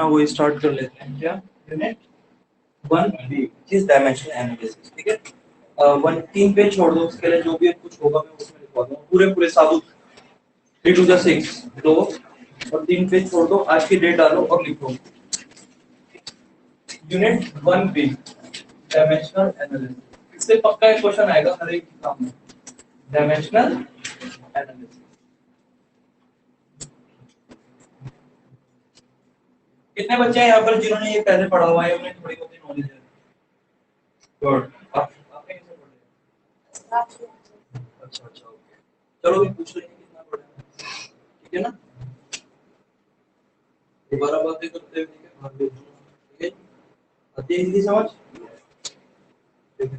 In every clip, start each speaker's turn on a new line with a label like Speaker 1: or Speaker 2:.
Speaker 1: वो स्टार्ट कर लेते हैं क्या unit 1B is dimensional analysis. ठीक है, वन 3 पेज छोड़ दो, उसके लिए जो भी कुछ होगा मैं उसमें लिखवा दूंगा पूरे पूरे साबुत 3 to the 6 दो और 3 पेज छोड़ दो, आज की डेट डालो और लिखो यूनिट 1B डायमेंशनल एनालिसिस। इससे पक्का एक क्वेश्चन आएगा हर एक एग्जाम में, डायमेंशनल एनालिसिस। कितने बच्चे हैं यहाँ पर जिन्होंने ये पहले पढ़ा हुआ है, उन्हें थोड़ी बहुत नॉलेज है? गुड। आपने कैसे पढ़ा? अच्छा अच्छा ओके, चलो भी पूछ लेंगे कितना पढ़ा है, ठीक है ना? दोबारा बातें करते हुए ठीक है, भाग देते हैं, ठीक है? आती है हिंदी समझ? ठीक है।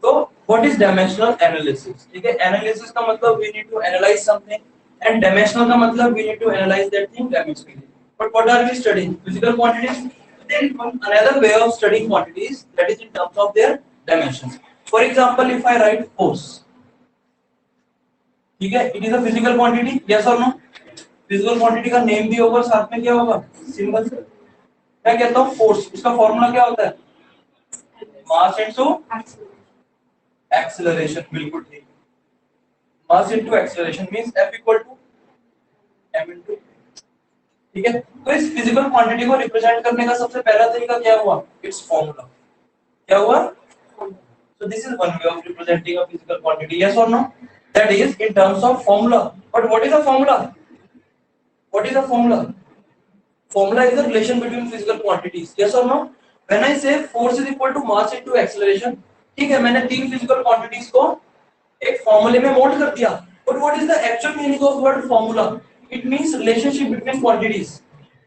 Speaker 1: तो व्हाट इज डायमेंशनल एनालिसिस? ठीक है, एनालिसिस का मतलब we need to analyse something and dimensional का मतलब we need to analyse that thing dimensionally. But what are we studying? Physical quantities. There is another way of studying quantities, that is in terms of their dimensions. For example, if I write force, ठीक है, it is a physical quantity, yes और no? Physical quantity का name भी होगा, साथ में क्या होगा? सिंबल। मैं कहता हूँ फोर्स, उसका फॉर्मूला क्या होता है? Mass into acceleration. बिल्कुल ठीक, mass into acceleration means F equal to m into. ठीक है, तो इस फिजिकल क्वांटिटी को रिप्रेजेंट करने का सबसे पहला तरीका क्या हुआ? It's formula. क्या हुआ? So this is one way of representing a physical quantity, yes or no? That is in terms of formula. But what is a formula? What is a formula? Formula is the relation between physical quantities, yes or no? When I say force is equal to mass into acceleration, ठीक है, मैंने तीन physical quantities को एक फॉर्मूले में mould कर दिया। But what is the actual meaning of word formula? It means relationship between quantities,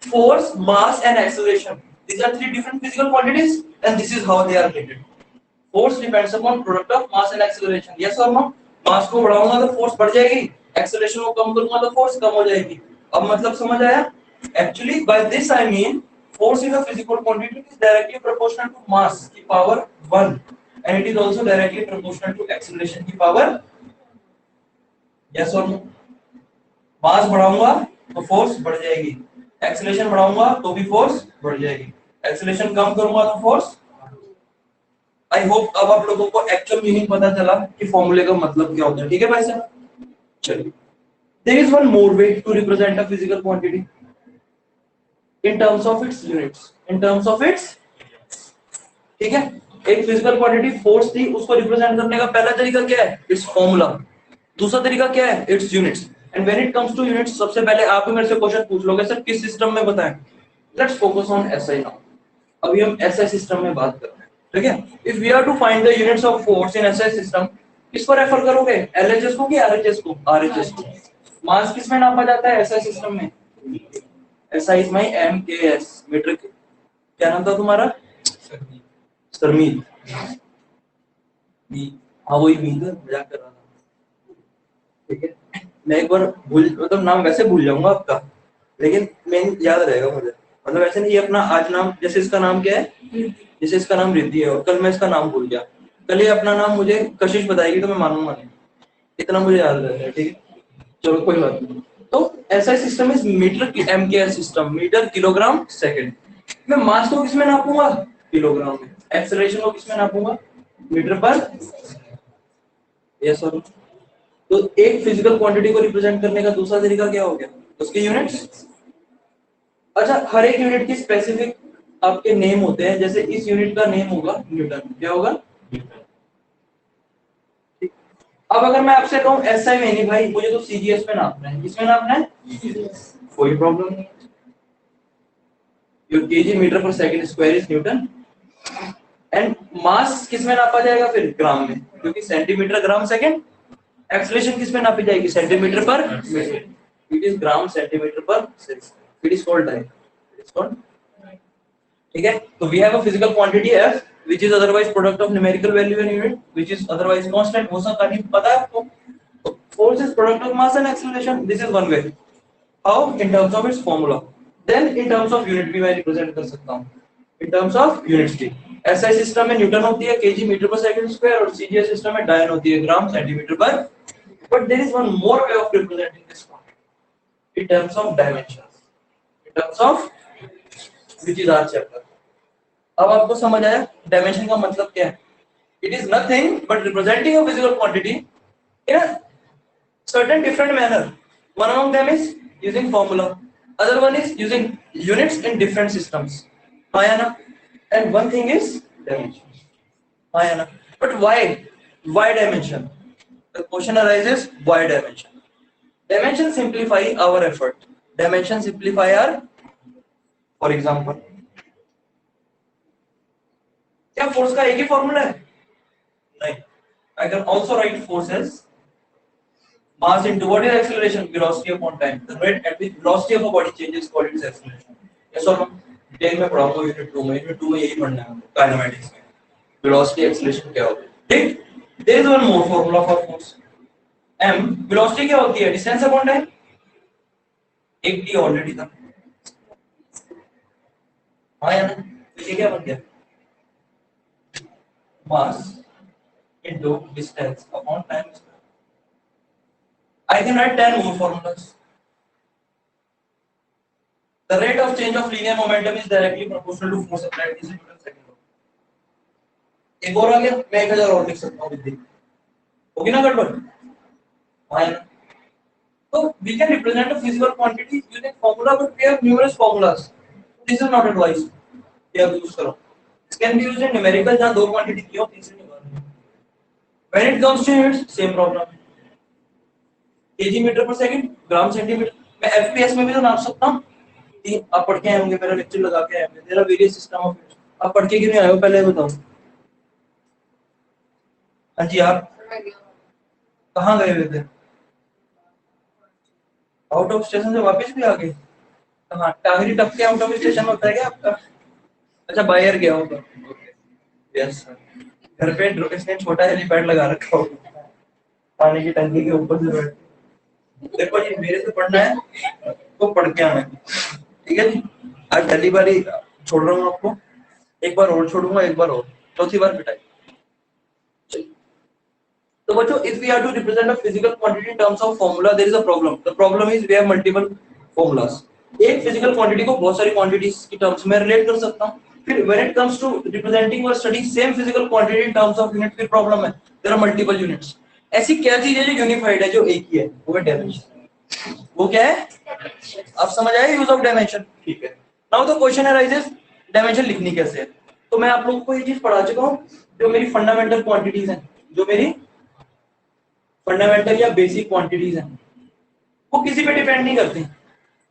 Speaker 1: force, mass and acceleration. These are three different physical quantities and this is how they are related. Force depends upon product of mass and acceleration, yes or no? मास को बढ़ाऊंगा तो force बढ़ जाएगी, acceleration को कम करूंगा तो force कम हो जाएगी। अब मतलब समझ आया? Actually by this I mean force is a physical quantity, it is directly proportional to mass की power 1 and it is also directly proportional to acceleration की power, yes or no? मास बढ़ाऊंगा तो फोर्स बढ़ जाएगी, एक्सेलरेशन बढ़ाऊंगा तो भी force बढ़ जाएगी, एक्सेलरेशन कम करूंगा तो फोर्स। आई होप अब आप लोगों को एक्चुअल मीनिंग पता चला कि फॉर्मूले का मतलब क्या होता है। ठीक है भाई साहब, चलिए। There is one more way to represent a physical quantity in terms of its units, in terms of its. ठीक है, एक फिजिकल क्वांटिटी फोर्स थी, उसको रिप्रेजेंट करने का पहला तरीका क्या है? It's formula. दूसरा तरीका क्या है? It's units. And when it comes two units, सबसे पहले आप ही मेरे से क्वेश्चन पूछ लोगे सर किस सिस्टम में बताएं। Let's focus on SI now. अभी हम एसआई सिस्टम में बात कर रहे हैं, ठीक है? If we are to find the units of force in SI system, किसको रेफर करोगे? एलएचएस को कि आरएचएस को? आरएचएस को। मास किस में नापा जाता है एसआई सिस्टम में? SI is my MKS, metre. क्या नाम था तुम्हारा? सरमीत। हाँ वही मीटर, मजाक कर रहा था। ठीक है, मैं एक बार भूल, मतलब नाम वैसे भूल जाऊंगा आपका, लेकिन मेन याद रहेगा मुझे। मतलब ऐसे नहीं, ये अपना आज नाम, जैसे इसका नाम क्या है, जैसे इसका नाम रिद्धि है और कल मैं इसका नाम भूल गया, कल ये अपना नाम मुझे कशिश बताएगी तो मैं मानूंगा नहीं, इतना मुझे याद रहता है। ठीक है, चलो कोई बात नहीं। तो ऐसा system is metre MKS system, metre kilogram second. मैं मास को किसमें नापूंगा? किलोग्राम में। एक्सेलरेशन को किसमें नापूंगा? मीटर पर। Yes sir. तो एक फिजिकल क्वांटिटी को रिप्रेजेंट करने का दूसरा तरीका क्या हो गया? उसके यूनिट्स। अच्छा, हर एक यूनिट की स्पेसिफिक आपके नेम होते हैं, जैसे इस यूनिट का नेम होगा न्यूटन। क्या होगा? ठीक। अब अगर मैं आपसे कहूं एसआई में नहीं भाई, मुझे तो सीजीएस में नापना है, किसमें नापना है? कोई प्रॉब्लम नहीं, योर केजी मीटर पर second square is Newton. And mass किसमें नापा जाएगा फिर? ग्राम में, क्योंकि सेंटीमीटर ग्राम सेकंड। एक्सेलरेशन किसमें नापी जाएगी? Centimetre per metre. It is gram centimetre पर second. It is called time, it is called. ठीक है, तो we have a physical quantity f which is otherwise product of numerical value and unit which is otherwise constant। वो सब का नहीं पता है आपको? तो force is product of mass and acceleration, this is one way। how? in terms of its formula। then in terms of unit भी मैं रिप्रेजेंट कर सकता हूँ, in terms of units की। SI सिस्टम में न्यूटन होती है, केजी मीटर पर सेकंड स्क्वायर, और CGS सिस्टम में डायन होती है, ग्राम सेंटीमीटर पर। but there is one more way of representing this quantity in terms of dimensions, in terms of which is our chapter. अब आपको समझ आया डायमेंशन का मतलब क्या है? It is nothing but representing a physical quantity in a certain different manner. One among them is using formula. Other one is using units in different systems. Ayana. And one thing is dimension. Ayana. But why? Why dimension? The question arises, why dimension? Dimension simplify our effort. Dimension simplify our, for example, क्या force का एक ही formula है? नहीं. I can also write force as mass into what is acceleration? Velocity upon time. The rate at which velocity of a body changes is called its acceleration. Yes or no? Detail में पढ़ाऊंगा unit 2 में. Unit 2 में यही पढ़ना है kinematics में. Velocity acceleration क्या होता है? ठीक. There is one more formula for force. M velocity क्या होती है? Distance upon time. एक टी ऑलरेडी था. हाँ या ना? ये क्या बन गया? Mass into distance upon time. I can write 10 more formulas. The rate of change of linear momentum is directly proportional to force applied is Newton's second law. एक और आ गया, मैं 1000 और लिख सकता हूँ विधि. होगी ना गड़बड़? हाँ या ना? So we can represent a physical quantity using formula, but we have numerous formulas. This is not advice. ये आप यूज करो. This can be used in numerical जहाँ दो क्वांटिटी की हो तीसरी निकालनी. When it comes to units, same problem. kg metre पर सेकंड, ग्राम सेंटीमीटर. मैं fps में भी तो नाप सकता हूँ. आप पढ़ के आए होंगे, मेरा लेक्चर लगा के आए होंगे. तेरा वेरियस सिस्टम ऑफ यूनिट्स. आप पढ़ के क्यों नहीं आए हो पहले बताओ. हाँ जी, आप कहाँ गए हुए थे? आउट ऑफ स्टेशन से वापस भी आ गए? कहाँ? टांगरी टप के आउट ऑफ स्टेशन होता है क्या आपका? अच्छा, बाहर गया होगा. Yes sir. घर पे इसने छोटा हेलीपैड लगा रखा होगा पानी की टंकी के ऊपर से बैठ. देखो जी, मेरे से पढ़ना है तो पढ़ के आना है. ठीक है जी. आज पहली बार ही छोड़ रहा हूँ आपको. एक बार और छोड़ूंगा, एक बार और, चौथी बार पिटाई. तो बच्चों, if we are to represent a physical quantity in terms of formula, there is a problem. The problem is we have multiple formulas. एक physical quantity को बहुत सारी quantities की terms में relate कर सकता हूँ. फिर when it comes to representing or studying same physical quantity in terms of unit, फिर problem है. There are multiple units. ऐसी क्या चीज है जो unified है, जो एक ही है? वो है dimension. वो क्या है? आप समझ आए use of dimension? ठीक है. Now the question arises, dimension लिखनी कैसे है? तो मैं आप लोगों को ये चीज पढ़ा चुका हूँ. जो मेरी fundamental quantities हैं, जो मेरी फंडामेंटल या बेसिक क्वांटिटीज हैं, वो किसी पे डिपेंड नहीं करती.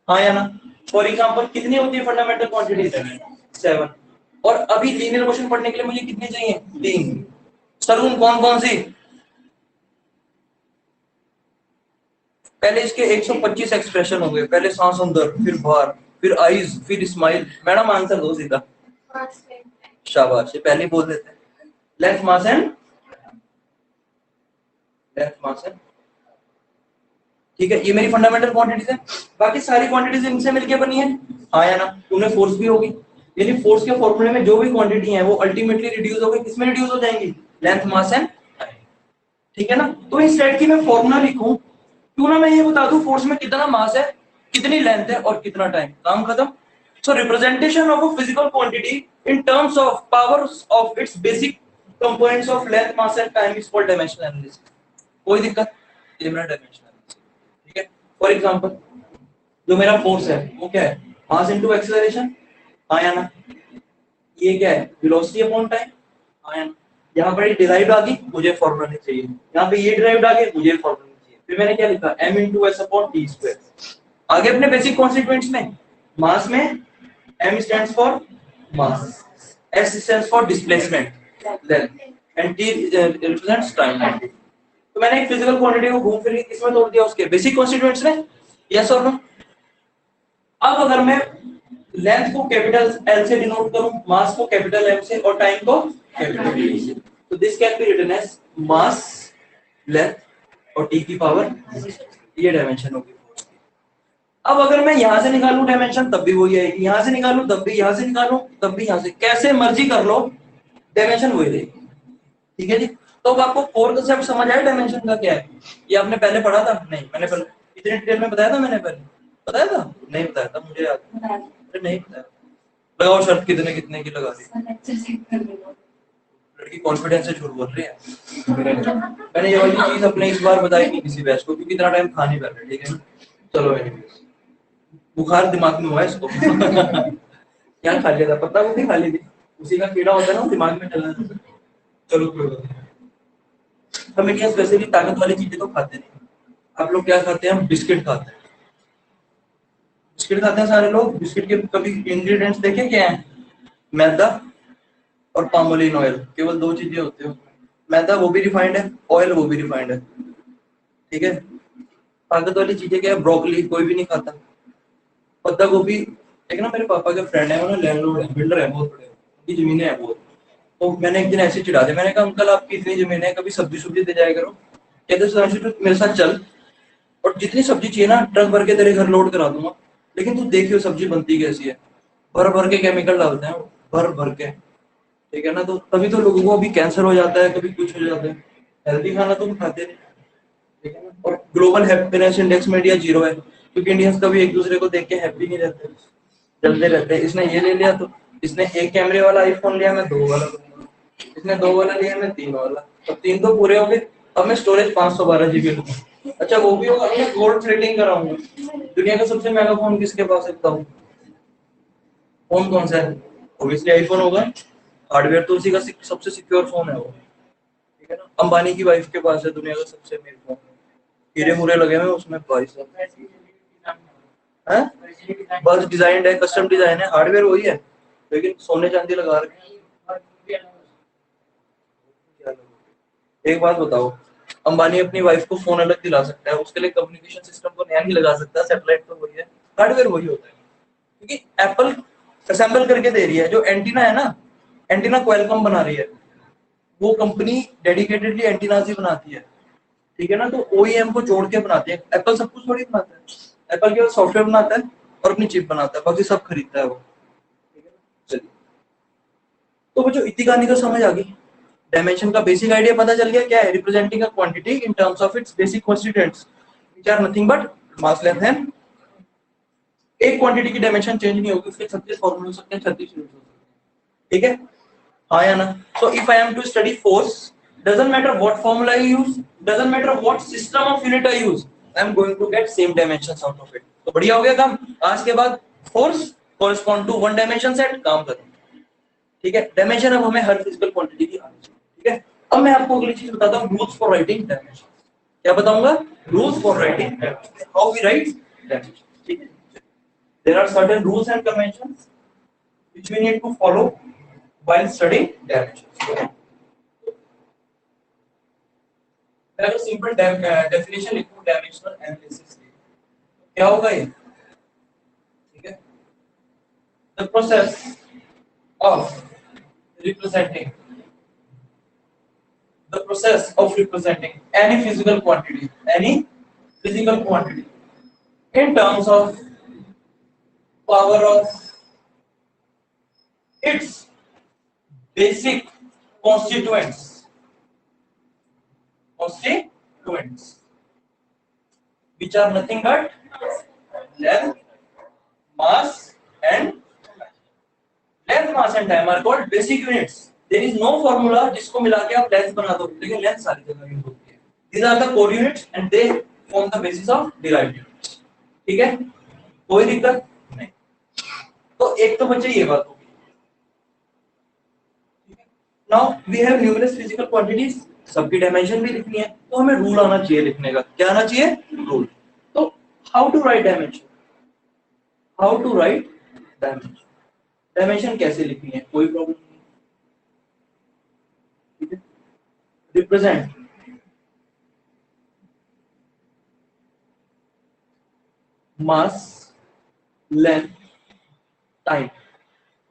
Speaker 1: हाँ या ना? फॉर एग्जांपल, कितनी होती है फंडामेंटल क्वांटिटीज? 7. और अभी लीनियर मोशन पढ़ने के लिए मुझे कितनी चाहिए? 3. सर उन कौन कौन सी? पहले इसके 125 एक्सप्रेशन हो गए. पहले सांस अंदर, फिर बाहर, फिर आईज, फिर स्माइल. मैडम आंसर दो सीधा. शाबाश, ये पहले बोल देते हैं. लेंथ मास एंड ठीक है. ये मेरी फंडामेंटल क्वांटिटीज है. बाकी सारी क्वांटिटीज इनसे मिलके बनी है. हाँ या ना? उन्हें फोर्स भी होगी. यानी फोर्स के फॉर्मूले में जो भी क्वांटिटी है वो अल्टीमेटली रिड्यूस होगी. किसमें रिड्यूस हो जाएंगी? Length, mass and time. ठीक है ना? तो इस टाइप की मैं फॉर्मूला लिखूं, क्यों ना मैं ये बता दूं फोर्स में कितना मास है, कितनी लेंथ है और कितना टाइम. काम खत्म. So representation of a physical quantity in terms of powers of its basic components of length, mass and time is called dimensional analysis. कोई दिक्कत? ये मेरा डायमेंशन है. ठीक है. फॉर एग्जांपल, जो मेरा फोर्स है वो क्या है? Mass into acceleration. हाँ या ना? ये क्या है? Velocity upon time. हाँ या ना? यहाँ पर डिराइव्ड आ गई, मुझे फॉर्मूला नहीं चाहिए. यहाँ पे ये डिराइव्ड आ गया, मुझे फॉर्मूला नहीं चाहिए. फिर मैंने क्या लिखा? m into s upon t square. आगे अपने बेसिक कॉन्स्टिट्यूएंट्स में मास में m stands for mass, s stands for displacement, length and t represents time. तो मैंने एक फिजिकल क्वांटिटी को घूम फिर के किसमें तोड़ दिया? उसके बेसिक कॉन्स्टिट्यूएंट्स में. यस और नो? अब अगर मैं लेंथ को कैपिटल L से डिनोट करूं, मास को कैपिटल M से और टाइम को कैपिटल T से, तो this can be written as mass, length और T की पावर. ये डायमेंशन होगी. अब अगर मैं यहां से निकालूं डायमेंशन, तब भी वही आएगी. यहां से निकालूं तब भी, यहां से निकालूं तब भी, यहां से, कैसे मर्जी कर लो, डायमेंशन वही रहेगी. ठीक है जी. तो अब आपको कोर कांसेप्ट समझ आया डायमेंशन का क्या है? ये आपने पहले पढ़ा था? नहीं, मैंने पहले इतने डिटेल में बताया था? मैंने पहले बताया था? नहीं बताया था, मुझे याद नहीं बताया. लगाओ शर्त, कितने कितने की लगा दी? लड़की कॉन्फिडेंस से झूठ बोल रही है। मैंने ये वाली चीज अपने इस बार बताई नहीं किसी बैच को, क्योंकि इतना टाइम खा नहीं पा रहे, ठीक है। चलो anyways, बुखार दिमाग में हुआ है इसको। क्या खा लिया था, पता वो भी खा ली थी, उसी का कीड़ा होता है ना, दिमाग में चला जाता है। चलो कोई बात नहीं। हम इंडियंस वैसे भी ताकत वाली चीजें तो खाते नहीं। आप लोग क्या खाते हैं? हम बिस्किट खाते हैं। बिस्किट खाते हैं सारे लोग। बिस्किट के कभी इंग्रेडिएंट्स देखे क्या है? मैदा और पामोलिन ऑयल, केवल दो चीजें होती है उसमें। मैदा वो भी रिफाइंड है, ऑयल वो भी रिफाइंड है, ठीक है। ताकत वाली चीजें क्या है? ब्रोकली कोई भी नहीं खाता। पत्ता गोभी, एक ना मेरे पापा के फ्रेंड है, वो ना लैंडलॉर्ड है, बिल्डर है बहुत बड़े, उनकी जमीनें हैं बहुत। तो मैंने एक दिन ऐसे चिढ़ा दिया, मैंने कहा अंकल आपकी इतनी जमीन है, कभी सब्जी सुब्जी दे जाया करो। कहते सुधांशु तू मेरे साथ चल, और जितनी सब्जी चाहिए ना ट्रक भर के तेरे घर लोड करा दूंगा, लेकिन तू देखियो सब्जी बनती कैसी है। भर भर के केमिकल डालते हैं वो, भर भर के, ठीक है ना। तो तभी तो लोगों को अभी कैंसर हो जाता है, कभी कुछ हो जाता है। हेल्दी खाना तो खाते नहीं, ठीक है ना। और ग्लोबल हैप्पीनेस इंडेक्स में इंडिया 0 है, क्योंकि इंडियंस कभी एक दूसरे को देख के हैप्पी नहीं रहते, जलते रहते हैं। इसने ये ले लिया तो इसने एक कैमरे वाला आईफोन लिया, मैं दो वाला लूंगा। इसने दो वाला लिया, मैं तीन वाला। अब तीन तो पूरे हो गए, अब मैं स्टोरेज 512 GB लूंगा। अच्छा वो भी होगा, मैं गोल्ड थ्रेडिंग कराऊंगा। दुनिया का सबसे महंगा फोन किसके पास है बताऊं? फोन कौन सा है? ऑब्वियसली आईफोन होगा। हार्डवेयर तो उसी का सबसे सिक्योर फोन है वो, ठीक है ना। अंबानी की वाइफ के पास है दुनिया का सबसे अमीर फोन, हीरे मूरे लगे हुए उसमें, भाई साहब है। बस डिजाइन है, कस्टम डिजाइन है, हार्डवेयर वही है, लेकिन सोने चांदी लगा रखे हैं। एक बात बताओ, अंबानी अपनी वाइफ को फोन अलग दिला सकता है, उसके लिए कम्युनिकेशन सिस्टम को नया नहीं लगा सकता? सैटेलाइट तो वही है, हार्डवेयर वही होता है। क्योंकि एप्पल असेंबल करके दे रही है, जो एंटीना है ना, एंटीना क्वालकॉम बना रही है, वो कंपनी डेडिकेटेडली एंटीनास ही बनाती है, ठीक है ना। तो ओईएम को जोड़ के बनाते हैं, एप्पल सब कुछ थोड़ी बनाता है। एप्पल केवल सॉफ्टवेयर बनाता है और अपनी चिप बनाता है, बाकी सब खरीदता है वो, ठीक है ना। चलिए, तो बच्चों इतनी कहानी तो समझ आ गई। डायमेंशन का बेसिक आइडिया पता चल गया, क्या है? Representing a quantity in terms of its basic constituents which are nothing but mass, length and. एक क्वांटिटी की डायमेंशन चेंज नहीं होगी, उसके 36 फॉर्मूले हो सकते हैं, 36 यूनिट्स हो सकते हैं, ठीक है। हाँ या ना? so if I am to study force, doesn't matter what formula I use, doesn't matter what system of unit I use, I am going to get same dimensions out of it। तो बढ़िया हो गया काम। आज के बाद force correspond to one dimension set, काम करो, ठीक है। डायमेंशन अब हमें हर फिजिकल क्वांटिटी की आनी चाहिए, ठीक है। अब मैं आपको अगली चीज बताता हूँ, रूल्स फॉर राइटिंग डायमेंशन। क्या बताऊंगा? Rules for writing dimension, how we write dimension, ठीक है। There are certain rules and conventions which we need to follow while studying dimensions। मैं अगर सिंपल डेफिनेशन लिखूं डायमेंशनल एनालिसिस की, क्या होगा ये? ठीक है, the process of representing the process of representing any physical quantity in terms of power of its basic constituents which are nothing but length, mass and time are called basic units। There is no formula जिसको मिला के आप length बना दो, लेकिन length सारी जगह use होती है। These are the core units and they form the basis of derived units। ठीक है, कोई दिक्कत नहीं। तो एक तो बच्चे ये बात होगी। Now we have numerous physical quantities, सबकी डायमेंशन भी लिखनी है, तो हमें रूल आना चाहिए लिखने का। क्या आना चाहिए? रूल। तो how to write dimension, how to write dimension, dimension कैसे लिखनी है, कोई प्रॉब्लम नहीं, ठीक है। Represent mass, length, time,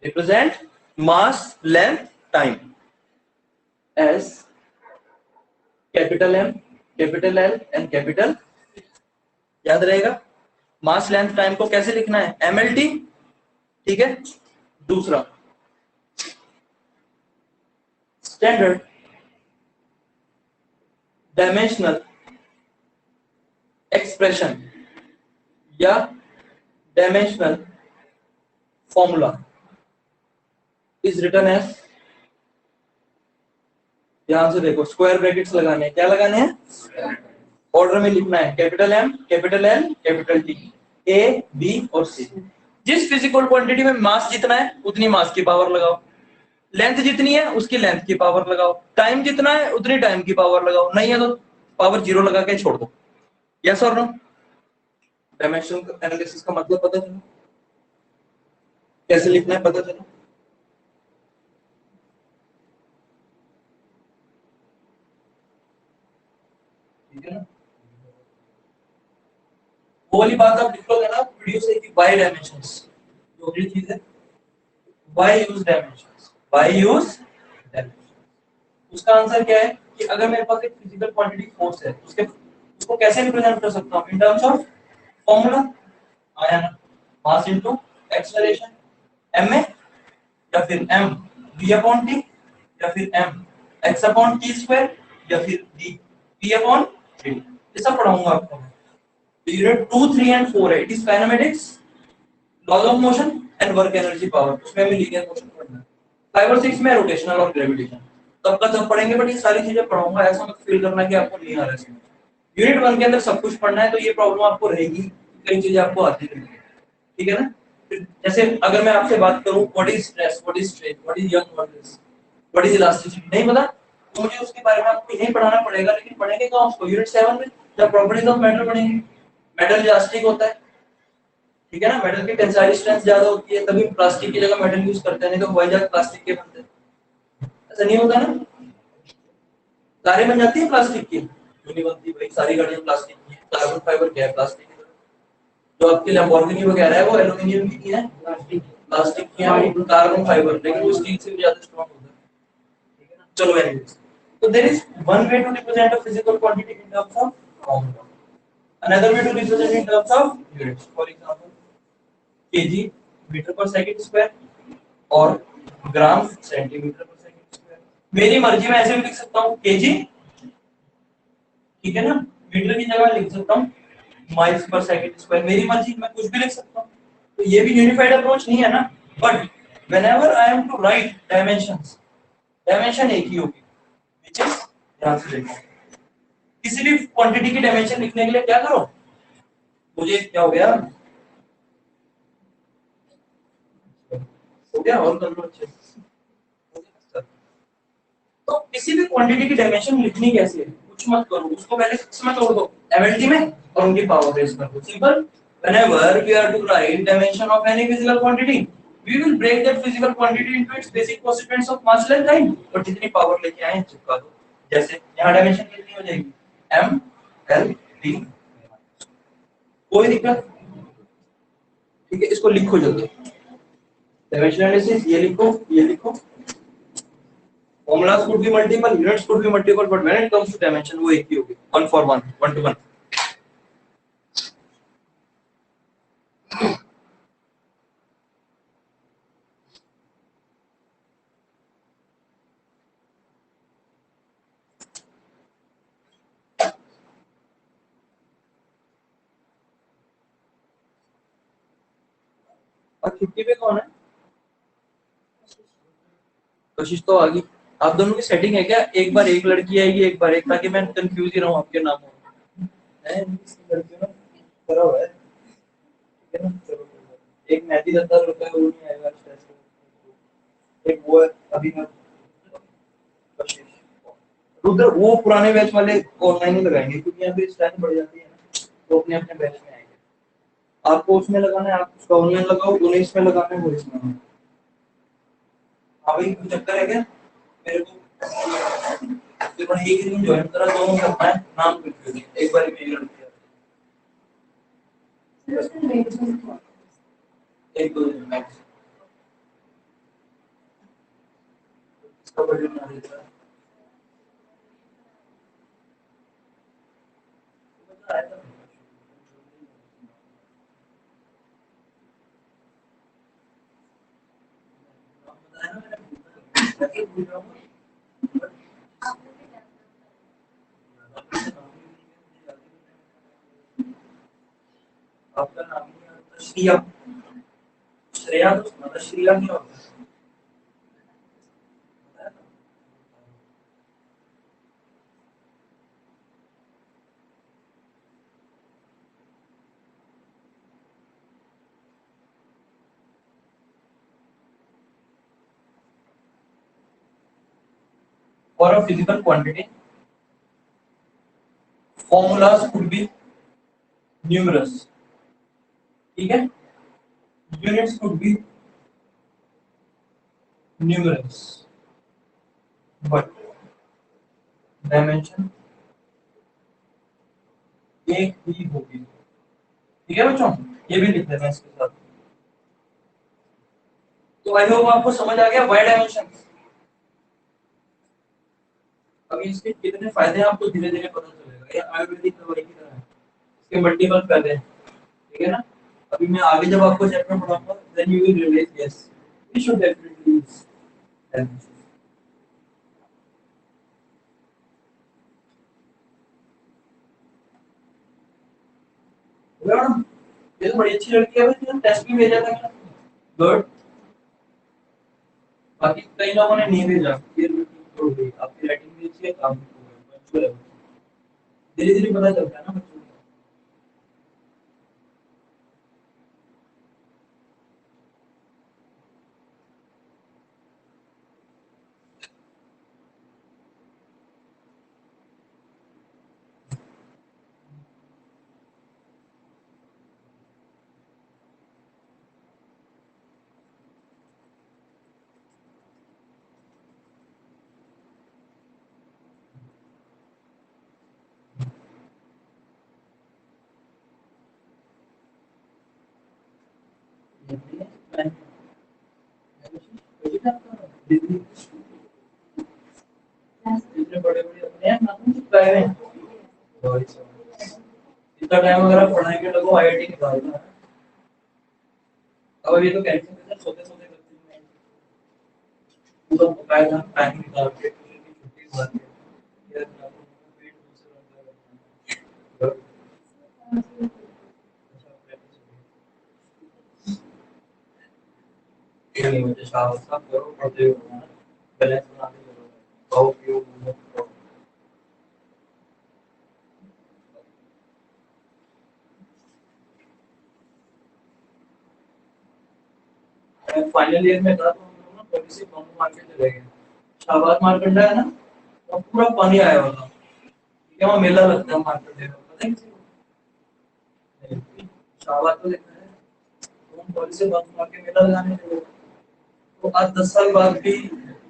Speaker 1: represent mass, length, time as capital M, capital L and capital। याद रहेगा? मास लेंथ टाइम को कैसे लिखना है? MLT, ठीक है। दूसरा स्टैंडर्ड डायमेंशनल एक्सप्रेशन या dimensional formula, is written as, ध्यान से देखो, स्क्वायर ब्रैकेट्स लगाने हैं, क्या लगाने हैं, ऑर्डर में लिखना है, capital M, capital L, capital T, A B और सी। जिस फिजिकल क्वांटिटी में मास जितना है उतनी मास की पावर लगाओ, लेंथ जितनी है उसकी लेंथ की पावर लगाओ, टाइम जितना है उतनी टाइम की पावर लगाओ, नहीं है तो पावर जीरो लगा के छोड़ दो। यस और नो? डायमेंशन एनालिसिस का मतलब पता चला, कैसे लिखना है पता चला? ठीक है ना? वो वाली बात आप लिख लोगे ना वीडियो से कि वाई डायमेंशंस, जो अगली चीज है why use dimensions, why use dimensions. उसका आंसर क्या है कि अगर मेरे पास एक फिजिकल क्वांटिटी फोर्स है उसके उसको कैसे रिप्रेजेंट कर सकता हूं इन टर्म्स ऑफ फॉर्मूला, आया ना, मास इनटू एक्सेलरेशन, एम में, या फिर एम v अपॉन टी, या फिर M x upon T square, या फिर d p अपॉन 3, ये सब पढ़ाऊंगा आपको मैं। यूनिट 2 3 एंड 4 है, it is kinematics, laws of motion and work energy power, उसमें भी लीनियर मोशन पढ़ना है। 5 और 6 में रोटेशनल और ग्रेविटेशन, तब का तब पढ़ेंगे, बट ये सारी चीजें पढ़ाऊंगा, ऐसा मत फील करना कि आपको नहीं आ रहा है समझ। यूनिट 1 के अंदर सब कुछ पढ़ना है, तो ये प्रॉब्लम आपको रहेगी, कई चीजें आपको आती नहीं है, ठीक है ना? जैसे अगर मैं आपसे बात करूं what is stress, what is strain, what is young modulus, what is elasticity, नहीं पता तो मुझे उसके बारे में आपको यही पढ़ाना पड़ेगा, लेकिन पढ़ेंगे कहां उसको, यूनिट 7 में जब प्रॉपर्टीज ऑफ मेटल पढ़ेंगे। मेटल इलास्टिक होता है, ठीक है ना, मेटल की टेंसाइल स्ट्रेंथ ज्यादा होती है, तभी प्लास्टिक की जगह मेटल यूज करते हैं, नहीं तो हवाई जहाज प्लास्टिक के बनते हैं, ऐसा नहीं होता ना? कारें बन जाती है प्लास्टिक की, क्यों नहीं बनती भाई, सारी गाड़ियां प्लास्टिक की हैं, कार्बन फाइबर क्या है, प्लास्टिक। जो आपकी लैम्बोर्गिनी वगैरह है वो एल्युमिनियम की है, प्लास्टिक, प्लास्टिक की है, कार्बन फाइबर, लेकिन वो स्टील से भी ज्यादा स्ट्रांग होता है, ठीक है ना? चलो एनीवेज, तो there is one way to represent a physical quantity in terms of count, another way to represent in terms of units, for example kg metre पर सेकंड स्क्वायर और ग्राम सेंटीमीटर पर सेकंड स्क्वायर। मेरी मर्जी में ऐसे भी लिख सकता हूँ kg, ठीक है ना, मीटर की जगह लिख सकता हूँ माइल्स पर सेकंड स्क्वायर, मेरी मर्जी, मैं कुछ भी लिख सकता हूँ, तो ये भी यूनिफाइड अप्रोच नहीं है ना। But whenever I am to write dimensions, dimension एक ही होगी, व्हिच इज, ध्यान से देखो, किसी भी क्वांटिटी की डायमेंशन लिखने के लिए क्या करो, मुझे क्या हो गया, हो गया और कर लो अच्छे से। तो किसी भी क्वांटिटी की डायमेंशन लिखनी कैसे है, कुछ मत करो, उसको पहले सिक्स में तोड़ दो एमएलटी में और उनकी पावर बेस कर दो, simple. whenever we are to write dimension of any physical quantity we will break that physical quantity into its basic constituents of mass length time, और जितनी पावर लेके आए हैं चिपका दो, जैसे यहाँ डायमेंशन कितनी हो जाएगी, m l t, कोई दिक्कत, ठीक है? इसको लिखो जल्दी, डायमेंशन एनालिसिस ये लिखो, ये लिखो, formulas could be multiple, units could be multiple, but when it comes to dimension वो एक ही होगी, one for one, one to one। और 50 पे कौन है, कोशिश तो आ गई। आप दोनों की सेटिंग है क्या, एक बार एक लड़की आएगी एक बार एक, ताकि मैं कंफ्यूज ही रहूं आपके नामों में, है लड़कियों ने करा हुआ है, ठीक है ना? चलो एक मेहदी दत्ता रुका है, वो नहीं आएगा स्ट्रेस, एक वो है अभी मैं कोशिश, रुद्र वो पुराने बैच वाले ऑनलाइन ही लगाएंगे, क्योंकि यहाँ पे स्ट्रेंथ बढ़ जाती है ना, तो अपने अपने बैच में आएंगे। आपको उसमें लगाना है, आप उसका ऑनलाइन लगाओ, उन्हें इसमें लगाना है, वो इसमें लगाओ। हाँ भाई कुछ चक्कर है क्या, मेरे को फिर मैंने एक दिन ज्वाइन करा, दोनों करना है, नाम कंफ्यूज, एक बार में लड़की एक दो दिन मैक्स, इसका बजट ना देता है। आपका नाम नहीं आता, श्रिया, श्रेया तो सुना था, श्रिया नहीं होता, for a physical quantity formulas could be numerous, ठीक है, units could be numerous but dimension एक ही होगी, ठीक है बच्चों, ये भी लिख देना इसके साथ। तो आई होप आपको समझ आ गया वाई डायमेंशन। अभी इसके कितने फायदे हैं आपको धीरे धीरे पता चलेगा, ये आयुर्वेदिक दवाई की तरह है, इसके मल्टीपल फायदे हैं, ठीक है ना। अभी मैं आगे जब आपको चैप्टर पढ़ाऊंगा then you will realise yes we should definitely use dimension. Madam ये तो बड़ी अच्छी लड़की है, भाई टेस्ट भी भेजा था, गुड। बाकी कई लोगों ने नहीं भेजा, ये छोड़ गई, आपकी राइटिंग भी अच्छी है, काम भी है, धीरे धीरे पता चलता है ना बच्चों को। इतने बड़े बड़े अपने हैं ना, चिपकाए हुए हैं। इतना टाइम अगर आप पढ़ाएंगे तो आईआईटी निकालना है। अब ये तो कैंसिल कर सोते सोते करते हैं, पूरा बकाया था टाइम निकाल के छुट्टी मार के यार आपको पेट दूसरा रंग का नहीं, मुझे शाम सब करो पढ़ते हो बैलेंस बना के करो, खाओ पियो घूमो फिरो। फाइनल ईयर में था तो हम लोग ना पॉलिसी फॉर्म मार के चले गए, शाहबाद मारकंडा है ना, तो पूरा पानी आया हुआ था, ठीक है, वहाँ मेला लगता है मारकंडे का, पता है किसी को? नहीं। शाहबाद तो देखा है, तो हम पॉलिसी फॉर्म मार के मेला लगाने लगे। तो आज 10 साल बाद भी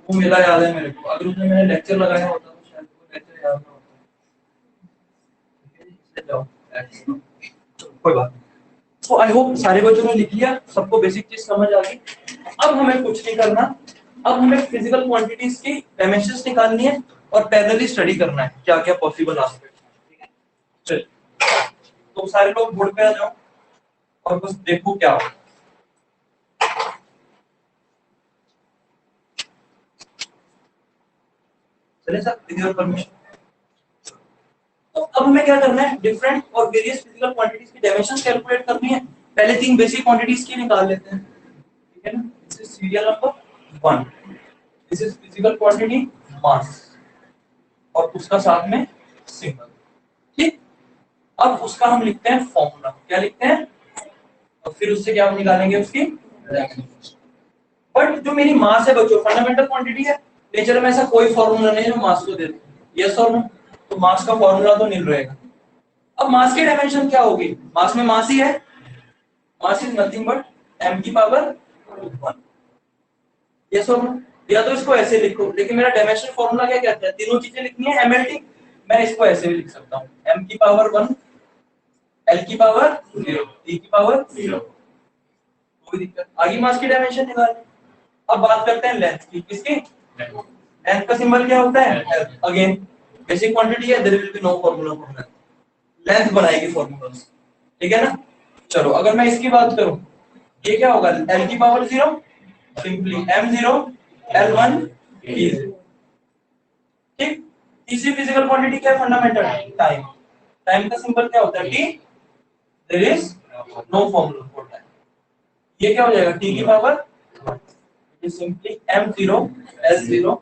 Speaker 1: वो मेला याद है मेरे को, अगर उसमें मैंने लेक्चर लगाया होता तो शायद वो लेक्चर याद ना होता। इससे जाओ कोई बात नहीं। तो आई होप सारे बच्चों ने लिख लिया, सबको बेसिक चीज समझ आ गई। अब हमें कुछ नहीं करना, अब हमें फिजिकल क्वांटिटीज की डायमेंशंस निकालनी है और पैरेलली स्टडी करना है क्या क्या पॉसिबल एस्पेक्ट, ठीक है। चलिए तो सारे लोग बोर्ड पे आ जाओ और बस देखो क्या हो। चलिए सर विद योर परमिशन। तो अब हमें क्या करना है, डिफरेंट और वेरियस फिजिकल क्वांटिटीज की डायमेंशंस कैलकुलेट करनी है। पहले तीन बेसिक क्वांटिटीज की निकाल लेते हैं, ठीक है ना। This is serial number 1, this is physical quantity mass और उसका साथ में सिंबल, ठीक। अब उसका हम लिखते हैं फॉर्मूला, क्या लिखते हैं, और फिर उससे क्या हम निकालेंगे उसकी डायमेंशन। बट जो मेरी मास है बच्चों फंडामेंटल क्वांटिटी है, नेचर में ऐसा कोई फॉर्मूला नहीं है जो मास को दे दे, यस और नो, तो मास का फॉर्मूला तो नील रहेगा। अब मास की डायमेंशन क्या होगी, मास में मास ही है, mass is nothing but m की पावर 1, यस और नो। या तो इसको ऐसे लिखो, लेकिन मेरा डायमेंशन फॉर्मूला क्या कहता है, तीनों चीजें लिखनी है mlt, मैं इसको ऐसे भी लिख सकता हूँ m की पावर 1 l की पावर 0 t की पावर 0, कोई दिक्कत। आगे मास की डायमेंशन निकाल। अब बात करते हैं लेंथ की, किसकी, लेंथ का सिंबल क्या होता है L, अगेन बेसिक क्वांटिटी है, there will be no formula for length, length बनाएगी फार्मूलास, ठीक है ना। चलो अगर मैं इसकी बात करूं, ये क्या होगा L की power 0 simply m0 L1 T0, ठीक। तीसरी फिजिकल क्वांटिटी क्या है, फंडामेंटल टाइम, टाइम का सिंबल क्या होता है T, there is no formula for time, ये क्या हो जाएगा T की पावर सिंपली m0 L0,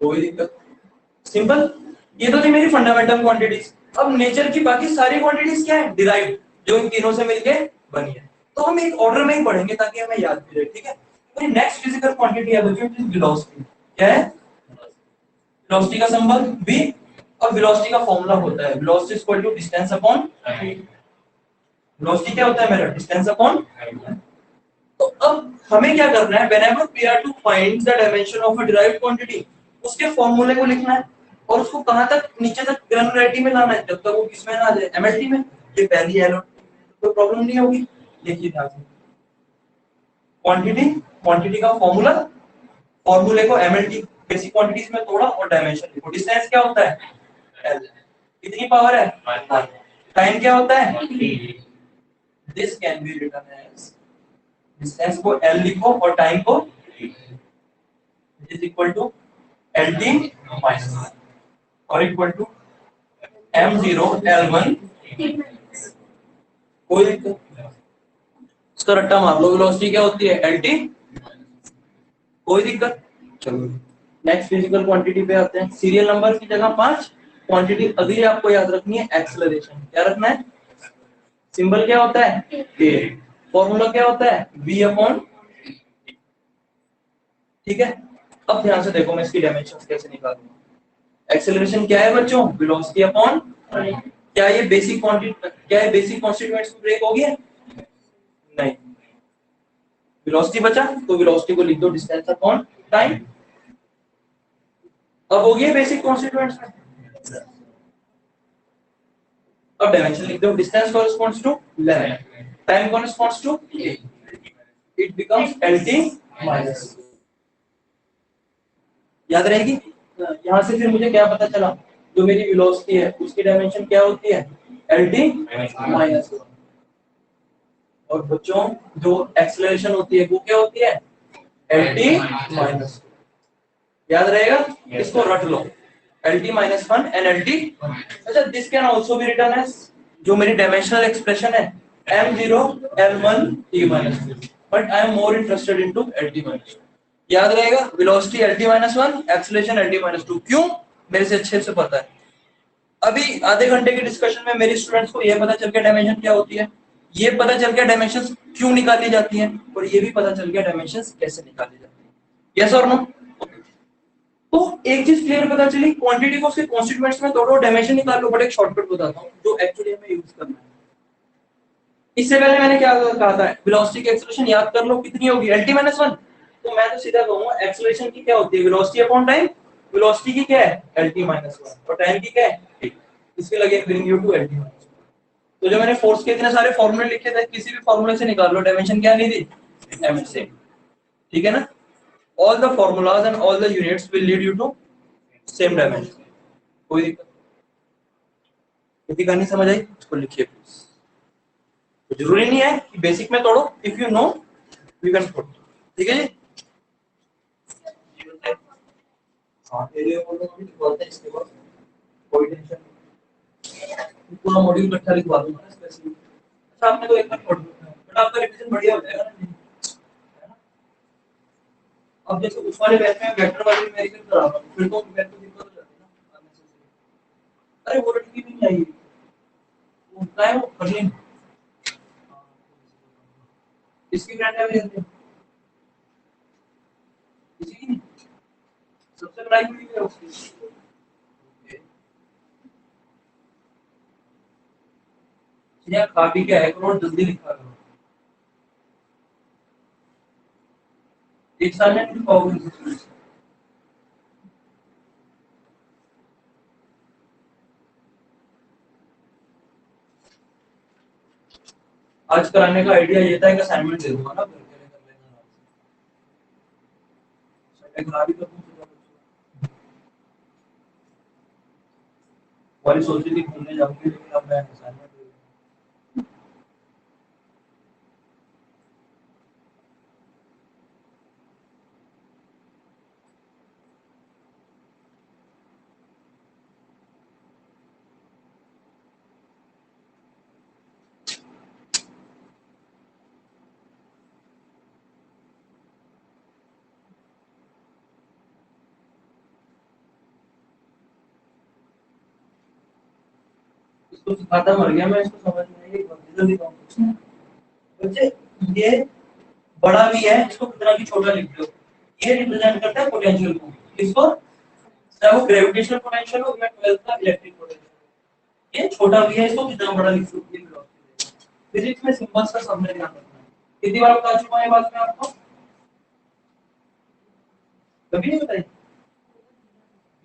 Speaker 1: कोई दिक्कत, सिंपल। ये तो थी मेरी फंडामेंटल क्वांटिटीज। अब नेचर की बाकी सारी क्वांटिटीज क्या है, डिराइव्ड, जो इन तीनों से मिलके बनी है। तो हम एक ऑर्डर में ही पढ़ेंगे ताकि हमें याद भी रहे, ठीक है। तो नेक्स्ट फिजिकल क्वांटिटी है बच्चों, इट इज वेलोसिटी। क्या है? वेलोसिटी का सिंबल v और वेलोसिटी का फॉर्मूला होता है velocity is equal to distance upon time. Velocity क्या होता है मेरा? Distance upon time. तो अब हमें क्या करना है? Whenever we are to find the dimension of a derived quantity, उसके फॉर्मूले को लिखना है और उसको कहां तक? नीचे तक ग्रैनुलरिटी में लाना है, जब तक वो किसमें ना आ जाए, एमएलटी में। ये पहली है, तो प्रॉब्लम नहीं होगी। देखिए ध्यान से, क्वांटिटी, क्वांटिटी का फॉर्मूला, फॉर्मूले को एमएलटी बेसिक क्वांटिटीज में तोड़ा और डायमेंशन लिखो। डिस्टेंस क्या होता है? एल। कितनी पावर है? 1। टाइम क्या होता है? This can be written as, distance को एल लिखो और टाइम को is equal to L T minus और इक्वल टू m0 l1। कोई दिक्कत? इसका रट्टा मार लो, वेलोसिटी क्या होती है? lt। कोई दिक्कत? चलो नेक्स्ट फिजिकल क्वांटिटी पे आते हैं। सीरियल नंबर की जगह 5, क्वांटिटी अगली आपको याद रखनी है एक्सेलरेशन। क्या रखना है? सिंबल क्या होता है? a। फॉर्मूला क्या होता है? v upon. ठीक है, अब ध्यान से देखो मैं इसकी डायमेंशंस कैसे निकालूंगा। एक्सेलरेशन क्या है बच्चों? Velocity upon. क्या ये बेसिक क्वांटिटी, क्या है बेसिक कॉन्स्टिट्यूएंट्स ब्रेक हो गया? नहीं। वेलोसिटी बचा तो वेलोसिटी को लिख दो डिस्टेंस अपॉन टाइम। अब हो गया बेसिक कॉन्स्टिट्यूएंट्स में। अब डायमेंशन लिख दो, distance corresponds to length, time corresponds to a, it becomes lt minus. याद रहेगी? यहां से फिर मुझे क्या पता चला? जो मेरी वेलोसिटी है उसकी डायमेंशन क्या होती है? lt minus. और बच्चों जो एक्सेलरेशन होती है वो क्या होती है? lt minus. याद रहेगा? इसको रट लो, lt minus 1 and lt। अच्छा, this can also be written as, जो मेरी डायमेंशनल एक्सप्रेशन है, m0 l1 t minus 2, but I am more interested into lt minus 2। याद रहेगा? Velocity lt minus 1, acceleration lt minus 2। क्यों? मेरे से अच्छे से पता है। अभी आधे घंटे के डिस्कशन में मेरे स्टूडेंट्स को यह पता चल गया डायमेंशन क्या होती है, ये पता चल गया डायमेंशंस क्यों निकाली जाती हैं, और ये भी पता चल गया डायमेंशंस कैसे निकाली जाती है। यस और नो? तो एक चीज क्लियर पता चली, क्वांटिटी को उसके कॉन्स्टिट्यूएंट्स में तोड़ो, डायमेंशन निकाल लो। बट एक शॉर्टकट बताता हूं जो एक्चुअली हमें यूज करना है। इससे पहले मैंने क्या कहा था? वेलोसिटी की एक्सेलरेशन याद कर लो, कितनी होगी? lt - 1। तो मैं तो सीधा कहूंगा एक्सेलरेशन की क्या होती है? Velocity upon time. वेलोसिटी की क्या है? lt - 1 और टाइम की क्या है? t। इसके लगे ब्रिंग यू टू lt - 1। तो जो मैंने फोर्स के इतने सारे फॉर्मूले लिखे थे, किसी भी फॉर्मूले से निकाल लो, डायमेंशन क्या नहीं थी? m से। ठीक है ना? all the formulas and all the units will lead you to same dimension। कोई दिक्कत? कहानी समझ आई? इसको लिखिए प्लीज। तो जरूरी नहीं है कि बेसिक में तोड़ो, if you know we can put. ठीक है जी? हाँ, एरिया बोलो तो बोलते हैं इसके बाद, कोई टेंशन नहीं, पूरा मॉड्यूल इकट्ठा लिखवा दूंगा ना स्पेसिफिक। अच्छा, आपने तो एक बार पढ़ लिया, बट आपका रिवीजन बढ़िया हो जाएगा ना। अब जैसे उस वाले बैच में वेक्टर वाले न्यूमेरिकल करा रहा हूं, फिर तो मेरे को दिक्कत हो जाती है ना अननेसेसरी। अरे वो लड़की भी नहीं आई, वो होता है वो फर्लिन, इसकी फ्रेंड है मेरे अंदर, किसी की नहीं, सबसे लड़ाई हुई है उसकी। यार खा पी के आया करो, जल्दी लिखा करो, एक साल में नहीं पाओगे। आज कराने का आइडिया ये था कि असाइनमेंट दे दूंगा ना, घर के लिए कर लेना, संडे करा भी कर दूंगा। वाली सोच रही थी घूमने जाऊंगी, लेकिन अब मैं असाइनमेंट इसको सिखाता मर गया मैं, इसको समझ में आई जल्दी काम बच्चे। ये बड़ा भी है, इसको कितना भी छोटा लिख दो, ये रिप्रेजेंट करता है पोटेंशियल को, इसको चाहे वो ग्रेविटेशनल पोटेंशियल हो या 12th का इलेक्ट्रिक पोटेंशियल, ये छोटा भी है, इसको कितना बड़ा लिख सकते हैं। फिजिक्स में सिंबल्स का समझना ध्यान रखना है। कितनी बार बता चुका हूं ये बात मैं आपको, कभी नहीं बताई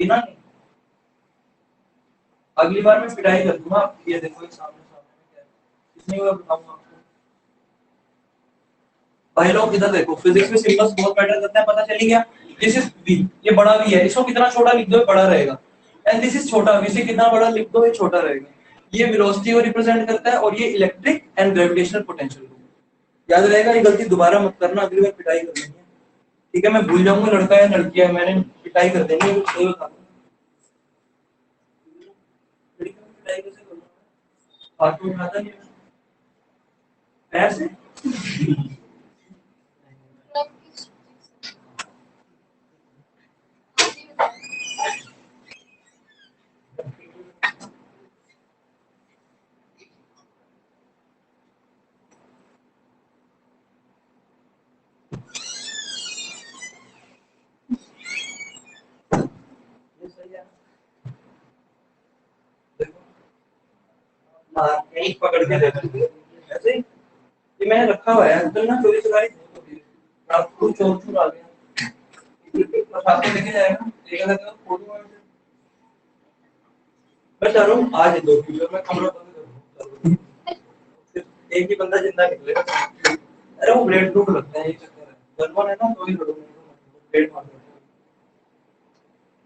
Speaker 1: बिना नहीं। अगली बार मैं पिटाई कर दूंगा, ये देखो ये सामने सामने क्या है, इसमें मैं बताऊंगा आपको। भाई लोग इधर देखो, फिजिक्स में सिंबल्स बहुत मैटर करते हैं, पता चली गया। दिस इज v, ये बड़ा v है, इसको कितना छोटा लिख दो ये बड़ा रहेगा, एंड दिस इज छोटा v, से कितना बड़ा लिख दो ये छोटा रहेगा। ये वेलोसिटी को रिप्रेजेंट करता है और ये इलेक्ट्रिक एंड ग्रेविटेशनल पोटेंशियल को। याद रहेगा, ये गलती दोबारा मत करना, अगली बार पिटाई कर लेंगे, ठीक है। मैं भूल जाऊंगा लड़का है लड़की है, मैंने पिटाई कर देंगे, सही बता दूं। लड़की को पिटाई कैसे करूंगा, हाथ में उठाता नहीं पैर से। यही पकड़ के देता ऐसे ही। ये मैंने रखा हुआ है अंकल ना, चोरी चुराई आपको चोर चुरा आ गया, साथ में लेके जाएगा, लेके जाएगा फोटो मैं चाह रहा हूँ आज दो फ्यूचर में कमरा बंद कर दूँ, एक ही बंदा जिंदा निकलेगा। अरे वो ब्लेड प्रूफ लगता है, ये चक्कर है, गन है ना, तो ही लड़ूंगा, ब्लेड मार दूंगा।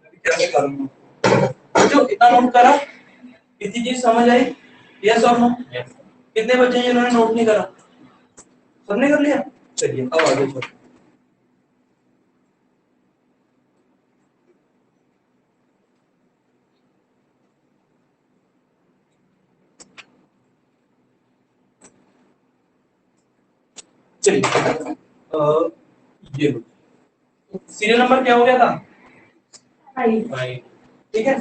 Speaker 1: मैं भी क्या करूँगा, जो इतना नोट करा, किसी चीज समझ आई, यस और नो। कितने बच्चे हैं जिन्होंने नोट नहीं करा, सबने कर लिया, चलिए अब आगे चलो। चलिए ये सीरियल नंबर क्या हो गया था, ठीक है।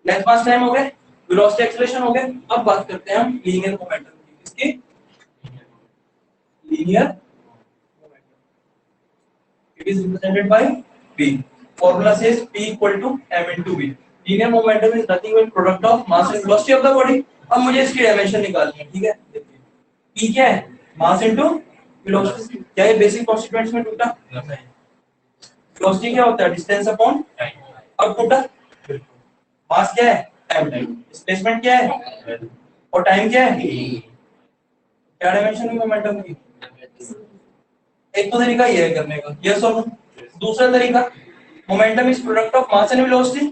Speaker 1: लेंथ मास टाइम हो गए, वेलोसिटी एक्सेलरेशन हो गए। अब बात करते हैं हम लीनियर मोमेंटम की, किसकी, linear momentum. It is represented by p, formula says p equal to m into v। Linear momentum is nothing but product of mass and velocity of the body. अब मुझे इसकी डायमेंशन निकालनी है, ठीक है। देखिए p क्या है, मास इनटू वेलोसिटी। क्या ये बेसिक कॉन्स्टिट्यूएंट्स में टूटा, वेलोसिटी क्या होता है, डिस्टेंस अपॉन टाइम। अब टूटा, मास क्या है m, डिस्प्लेसमेंट क्या है और टाइम क्या है, क्या डायमेंशन में मोमेंटम की। एक तो तरीका ये है करने का, यस और नो। दूसरा तरीका, momentum is product of mass and velocity.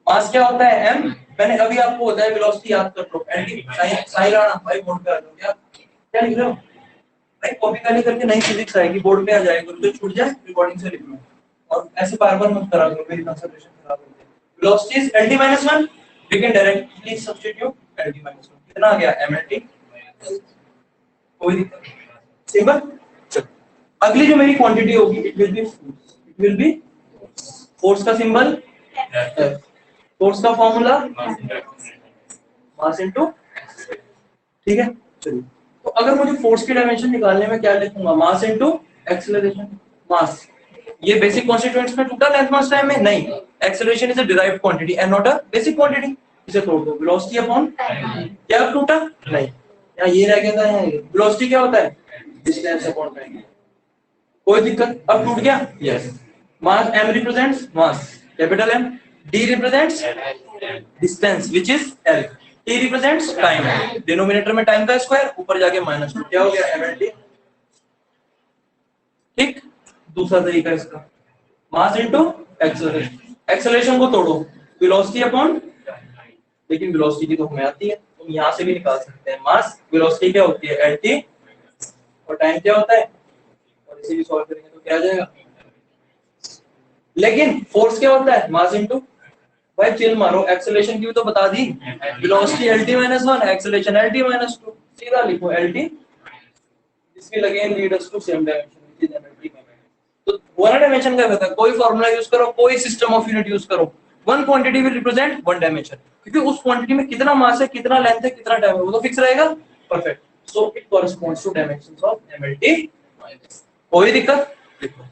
Speaker 1: Mass क्या होता है m, मैंने अभी आपको बताया, वेलोसिटी याद कर लो, एंटी साइन आना भाई बोर्ड पे आ जाओ, क्या क्या लिख रहे हो भाई, कॉपी खाली करके नहीं फिजिक्स आएगी, बोर्ड पे आ जाएगा, तो छूट जाए रिकॉर्डिंग से लिख लो, और ऐसे बार-बार मत करा करो, मेरी कंसंट्रेशन खराब होती है। Velocity is lt - 1, we can directly substitute lt - 1। कितना आ गया mlt, कोई दिक्कत, सिंपल। अगली जो मेरी क्वांटिटी होगी, it will be force, it will be force का सिंबल, फोर्स का फॉर्मूला मास इनटू, ठीक है। चलिए, तो अगर मुझे फोर्स की डायमेंशन निकालने में क्या लिखूंगा, मास इनटू एक्सेलरेशन। मास ये बेसिक कॉन्स्टिट्यूएंट्स में टूटा लेंथ मास टाइम में, नहीं, acceleration is a derived quantity and not a basic quantity. इसे तोड़ दो, वेलोसिटी अपॉन क्या टूटा, नहीं, यहाँ ये रह गया था, यहाँ वेलोसिटी क्या होता है, डिस्टेंस अपॉन टाइम, कोई दिक्कत। अब टूट गया, yes. Mass m represents mass capital M, d represents distance which is l, t represents time, denominator में टाइम का स्क्वायर, ऊपर जाके -2, क्या हो गया mlt, ठीक। दूसरा तरीका इसका, मास इनटू एक्सेलरेशन। एक्सेलरेशन को तोड़ो, वेलोसिटी अपॉन, लेकिन वेलोसिटी की तो हमें आती है, तुम यहां से भी निकाल सकते हैं। मास वेलोसिटी क्या होती है lt, और टाइम क्या होता है, और इसे भी सॉल्व करेंगे तो क्या आ जाएगा। लेकिन फोर्स क्या होता है, मास इनटू, भाई चिल मारो, एक्सेलरेशन की भी तो बता दी, वेलोसिटी lt - 1, एक्सेलरेशन lt - 2, सीधा लिखो lt, this will again lead us to same dimension which is mlt। तो वन डायमेंशन का रहता है, कोई फार्मूला यूज करो, कोई सिस्टम ऑफ यूनिट यूज करो, one quantity will represent one dimension, क्योंकि उस क्वांटिटी में कितना मास है, कितना लेंथ है, कितना टाइम है, वो तो फिक्स रहेगा, perfect. So it corresponds to dimensions of mlt। कोई दिक्कत, लिखो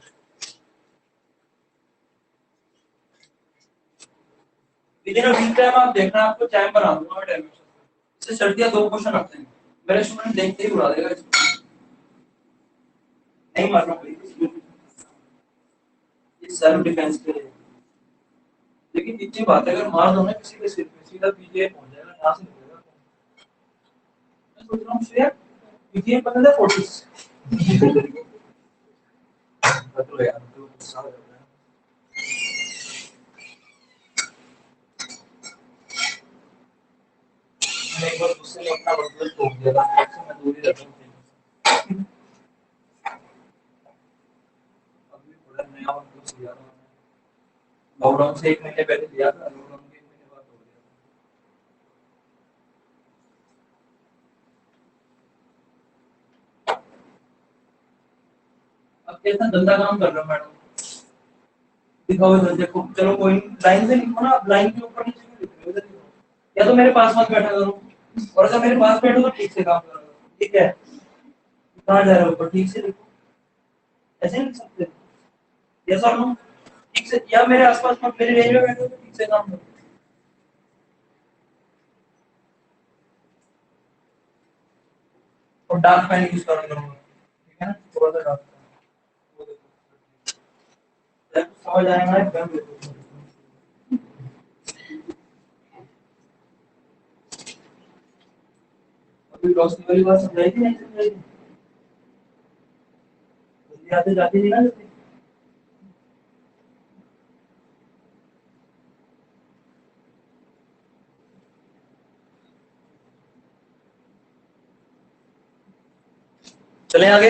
Speaker 1: within a week time आप देखना, आपको टाइम बना दूंगा मैं डायमेंशन। इससे सर्दियां 2 क्वेश्चन आते हैं, मेरे स्टूडेंट देखते ही उड़ा देगा इसको। नहीं मारना प्लीज, ये सेल्फ डिफेंस के लिए। लेकिन इतनी बात है, अगर मार दो ना किसी के सिर पे, सीधा पीजीए पहुंच जाएगा, यहाँ से निकलेगा। मैं सोच रहा हूँ शेयर पीजीए पता है 40 तो यार तो गुस्सा हो जाता है। मैंने एक बार गुस्से में अपना मतलब तोड़ दिया था, उससे मैं दूर ही रहता हूँ। अभी थोड़ा नया वन कुछ लिया था, लॉकडाउन से 1 महीने पहले लिया था, लॉकडाउन के 1 महीने बाद तोड़ दिया था। अब कैसा गंदा काम कर रहा हूँ मैडम, दिखाओ इधर देखो, चलो कोई लाइन से लिखो ना, आप लाइन के ऊपर नीचे क्यों लिख रहे हो, इधर लिखो। या तो मेरे पास मत बैठा करो, और अगर मेरे पास बैठो तो ठीक से काम करो, ठीक है। कहाँ जा रहे हो ऊपर, ठीक से लिखो, ऐसे लिख सकते हो, यस और नो, ठीक से। या मेरे आसपास मत, मेरे रेंज में बैठो तो ठीक से काम करो। और डार्क पेन यूज करा करूंगा, ठीक है ना, थोड़ा सा डार्क वो देखो, समझ आएगा ना, पेन देखो। अभी रोशनी वाली बात समझाई थी नहीं समझाई थी, जल्दी आते जाते नहीं ना जल्दी। चलें आगे।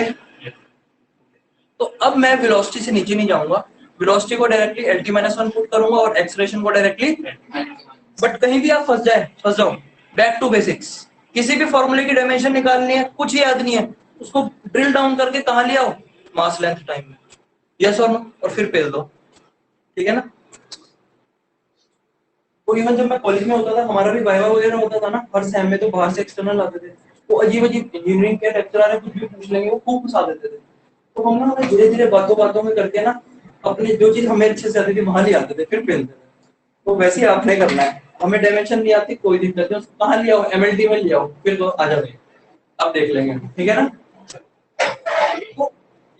Speaker 1: तो अब मैं वेलोसिटी से नीचे नहीं जाऊंगा, वेलोसिटी को डायरेक्टली lt -1 पुट करूंगा और एक्सेलरेशन को डायरेक्टली। बट कहीं भी आप फंस जाओ, बैक टू बेसिक्स। किसी भी फॉर्मूले की डायमेंशन निकालनी है, कुछ याद नहीं है, उसको ड्रिल डाउन करके कहां ले आओ, मास लेंथ टाइम में, यस और नो, और फिर पेल दो, ठीक है ना। तो इवन जब मैं कॉलेज में होता था, हमारा भी वाइवा वगैरह होता था ना, हर सेम में तो बाहर से एक्सटर्नल आते थे, वो अजीब अजीब इंजीनियरिंग के लेक्चरर है, कुछ भी पूछ लेंगे, वो खूब फंसा देते थे। तो हम ना धीरे धीरे बातों बातों में करके ना, अपनी जो चीज हमें अच्छे से आती थी वहां ले आते थे, फिर पेलते थे। तो वैसे ही आपने करना है, हमें डायमेंशन नहीं आती कोई दिक्कत नहीं, उसको कहाँ ले आओ, एमएलटी में ले आओ, फिर तो आ जाओ, अब देख लेंगे, ठीक है ना। तो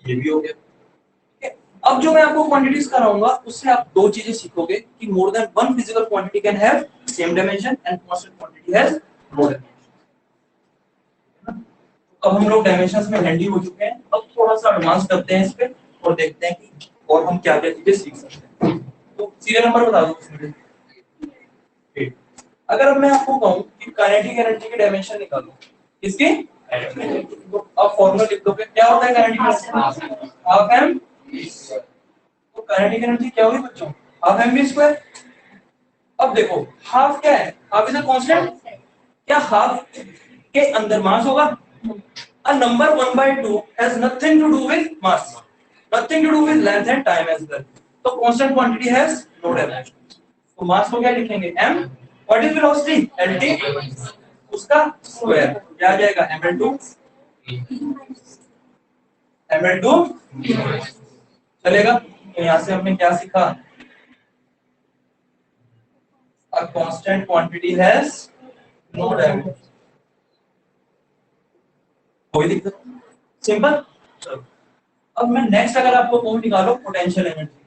Speaker 1: ये भी हो गया, ठीक है। अब जो मैं आपको क्वांटिटीज कराऊंगा, उससे आप 2 चीजें सीखोगे कि more than one physical quantity can have same dimension and constant quantity has more dimension. अब हम लोग डायमेंशंस में हैंडी हो चुके हैं, अब थोड़ा सा एडवांस करते हैं इस पे और देखते हैं कि और हम क्या क्या चीजें सीख सकते हैं। तो सीरियल नंबर बता दो इसमें। अगर अब मैं आपको कहूं कि काइनेटिक एनर्जी की डायमेंशन निकालो, इसकी तो आप फॉर्मूला लिख दोगे, क्या होता है काइनेटिक एनर्जी, हाफ एम। तो काइनेटिक एनर्जी क्या होगी बच्चों, हाफ एम वी स्क्वायर। अब देखो हाफ क्या है, हाफ इज अ कांस्टेंट, क्या हाफ के अंदर मास होगा, a number 1/2 has nothing to do with mass, nothing to do with length and time as well, तो constant quantity has no dimension। तो मास को क्या लिखेंगे m, what is velocity, lt, उसका स्क्वायर क्या आ जाएगा, ml2, ml2 चलेगा। तो यहां से हमने क्या सीखा, a constant quantity has no dimension, कोई दिक्कत, सिंपल। चलो अब मैं नेक्स्ट अगर आपको कहूं निकालो पोटेंशियल एनर्जी,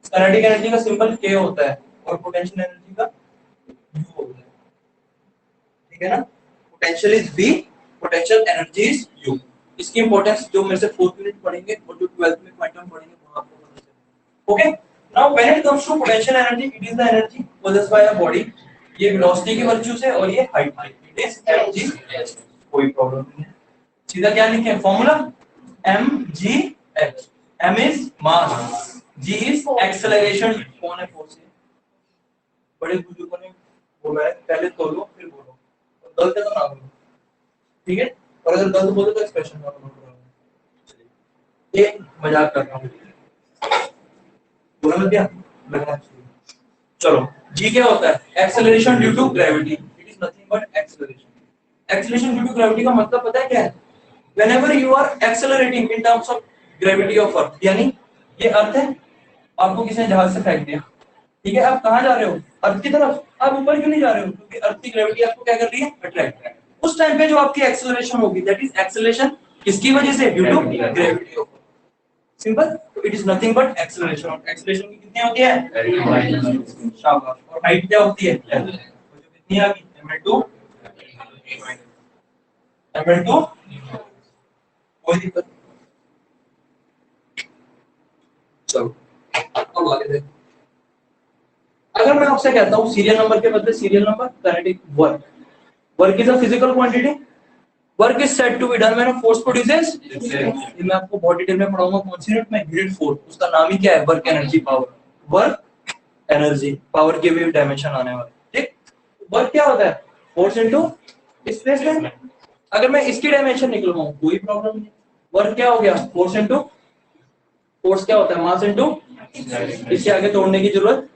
Speaker 1: काइनेटिक एनर्जी का सिंबल K होता है और पोटेंशियल एनर्जी का U होता है, ठीक है ना। Potential is V, potential energy is U। इसकी इंपॉर्टेंस जो मेरे से 4th यूनिट पढ़ेंगे और जो 12th में क्वांटम पढ़ेंगे वहां आपको पता चलेगा। Okay, now when it comes to potential energy, it is the energy possessed by a body, ये वेलोसिटी की वर्च्यू से और ये हाइट की, इट इज mg, कोई प्रॉब्लम नहीं है। सीधा क्या लिखें formula, mgh, m is mass, g is acceleration, कौन है फोर्स, बड़े बुजुर्गों ने बोला है पहले तोलो फिर बोलो, और गलत है तो ना बोलो, ठीक है। और अगर गलत बोलो तो एक्सप्रेशन में बोलो, ये मजाक कर रहा हूँ, बोला मत क्या लगना चाहिए। चलो जी क्या होता है, acceleration due to gravity, it is nothing but acceleration. Acceleration due to gravity का मतलब पता है क्या है, whenever you are accelerating in terms of gravity of earth, यानी ये अर्थ है, आपको किसी ने जहाज से फेंक दिया, ठीक है, आप कहाँ जा रहे हो? अर्थ की तरफ। आप ऊपर क्यों नहीं जा रहे हो? क्योंकि अर्थ की ग्रेविटी आपको क्या कर रही है? अट्रैक्ट कर रही है। उस टाइम पे जो आपकी एक्सेलरेशन होगी, दैट इज एक्सेलरेशन किसकी वजह से? Due to gravity. सिंपल। तो it is nothing but acceleration. और एक्सेलरेशन की कितनी होती है? शाबाश। और हाइट क्या होती है? तो जो कितनी आ गई? ml2 ml2। कोई दिक्कत? चलो अब आगे देखो। अगर मैं आपसे कहता हूँ सीरियल नंबर के बदले serial number, kinetic work. Work is a physical quantity. Work is said to be done when a force produces. ये मैं आपको बहुत डिटेल में पढ़ाऊंगा कौन सी यूनिट में? यूनिट 4। उसका नाम ही क्या है? Work energy power. Work energy power के भी डायमेंशन आने वाले। ठीक। वर्क क्या होता है? Force into displacement. अगर मैं इसकी डायमेंशन निकलवाऊं कोई प्रॉब्लम नहीं। वर्क क्या हो गया? फोर्स इनटू फोर्स क्या होता है? मास इनटू, इससे आगे तोड़ने की जरूरत।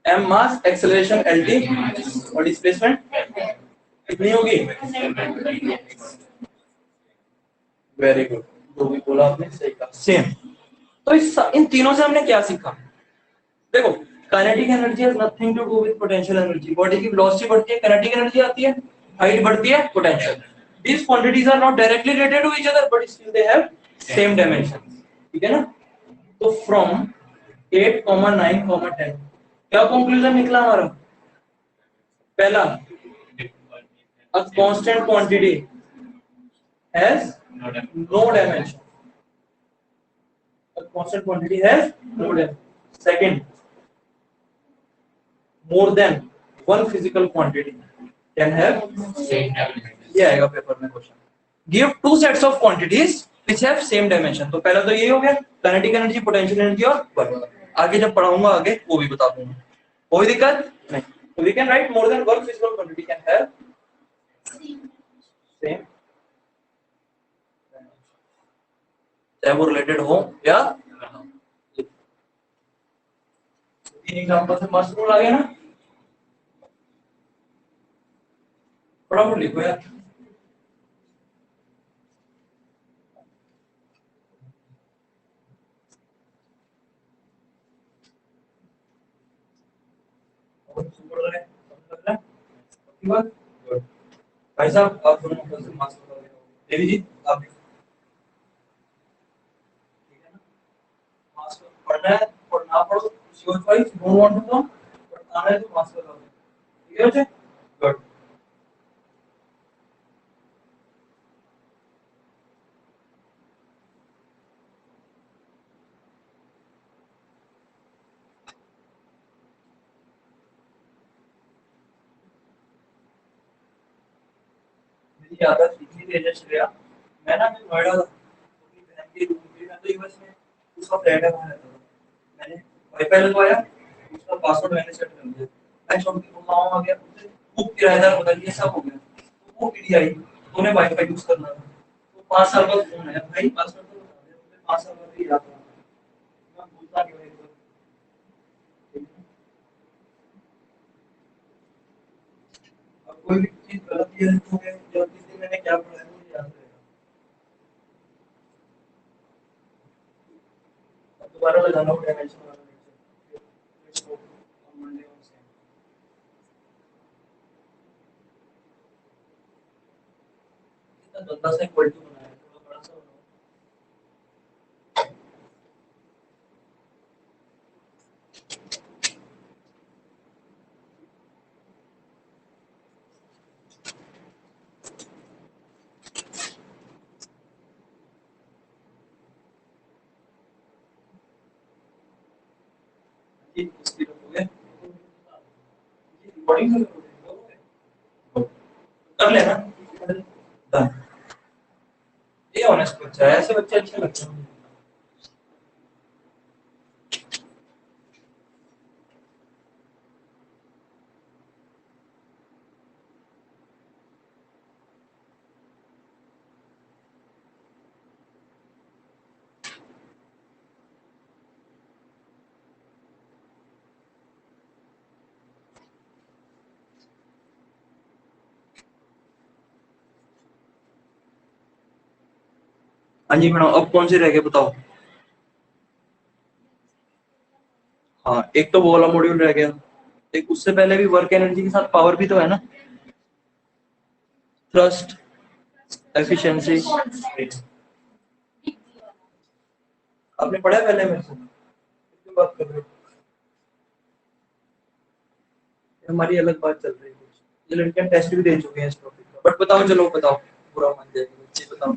Speaker 1: एम मास, एक्सेलरेशन एल टी, और डिस्प्लेसमेंट कितनी होगी? वेरी गुड, जो भी बोला आपने सही कहा, सेम। तो इन तीनों से हमने क्या सीखा? देखो, kinetic energy has nothing to do with potential energy. Body की वेलोसिटी बढ़ती है, काइनेटिक एनर्जी आती है, हाइट बढ़ती है, potential. These quantities are not directly related to each other, but still they have same dimensions. ठीक है ना? तो from 8, 9, 10 क्या कंक्लूजन निकला हमारा? पहला, a constant quantity has no dimension. A constant quantity has no dimension. Second, more than one physical quantity can have same dimension. ये आएगा पेपर में question. Give two sets of quantities which have same dimension. तो पहला तो यही हो गया, kinetic energy, potential energy और वर्क। आगे जब पढ़ाऊंगा आगे वो भी बता दूंगा, कोई दिक्कत नहीं। So we can write more than one physical quantity can have same, चाहे वो रिलेटेड हो या तीन एग्जांपल से मस्त रूल आ गया ना। फटाफट लिखो यार। भाई साहब आप दोनों से मार्क्स बता देना। देवी जी आप भी। ठीक है ना? मार्क्स पढ़ना है और ना पढ़ो your choice, don't want to know, but आना है तो मार्क्स बता दो। ठीक है बच्चे? गुड। मेरी आदत इतनी तेज है श्रेया, मैं ना मैं नोएडा अपनी बहन के रूम पे, मैं तो यूएस में, उसका फ्लैट है वहां रहता था। मैंने वाईफाई लगवाया, उसका पासवर्ड मैंने सेट कर दिया। मैं छोड़ के गाँव आ गया, मुझे खूब किराएदार बदल दिए, सब हो गया। तो वो पीढ़ी आई, तो उन्हें वाईफाई यूज करना था। तो 5 साल बाद फोन आया, भाई पासवर्ड तो बता दे। मुझे 5 साल बाद ही याद था, मैं भूलता नहीं हूँ एक बार। अब कोई भी चीज गलत किया तो है, या किस दिन मैंने क्या पढ़ा है मुझे याद रहेगा। अब दोबारा लगाना होगा डायमेंशन वाला lecture. Let's go on Monday on same. कितना गंदा सा इक्वल टू बनाया है, थोड़ा बड़ा सा बनाओ। जी स्पीड अप हो गया। रिकॉर्डिंग से कर लेना। डन। ये ऑनेस्ट बच्चा है, ऐसे बच्चे अच्छे लगते हैं। हाँ जी मैडम, अब कौन से रह गए बताओ? हाँ, एक तो वो वाला मॉड्यूल रह गया, एक उससे पहले भी वर्क एनर्जी के साथ पावर भी तो है ना, थ्रस्ट, एफिशिएंसी। आपने पढ़ा है पहले मेरे से, कितनी बात कर रहे हो, हमारी अलग बात चल रही है कुछ, ये लड़कियां टेस्ट भी दे चुके हैं इस टॉपिक का, बट बताओ, चलो बताओ, पूरा मान जाएगी बच्चे, बताओ।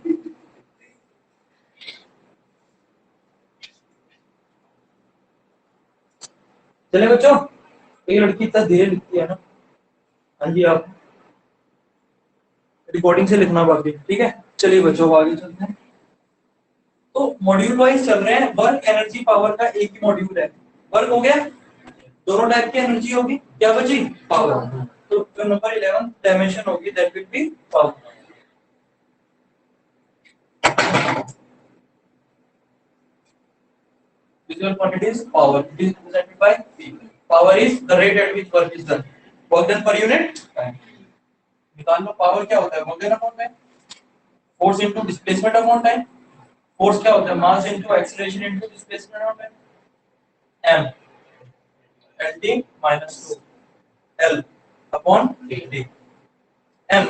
Speaker 1: चले बच्चों, ये लड़की इतना देर लिखती है ना। हाँ जी, आप रिकॉर्डिंग से लिखना बाकी, ठीक है। चलिए बच्चों, आगे चलते हैं। तो मॉड्यूल वाइज चल रहे हैं, वर्क एनर्जी पावर का एक ही मॉड्यूल है। वर्क हो गया, दोनों टाइप की एनर्जी होगी, क्या बची, पावर। तो जो नंबर 11 डायमेंशन होगी, that will be power. Visual quantity is power. It is represented by P. Power is the rate at which work is done. Work done per unit time. निकाल लो, power क्या होता है, work done upon time, force into displacement upon time. Force क्या होता है, mass into acceleration into displacement upon time. m lt minus 2 l upon t। m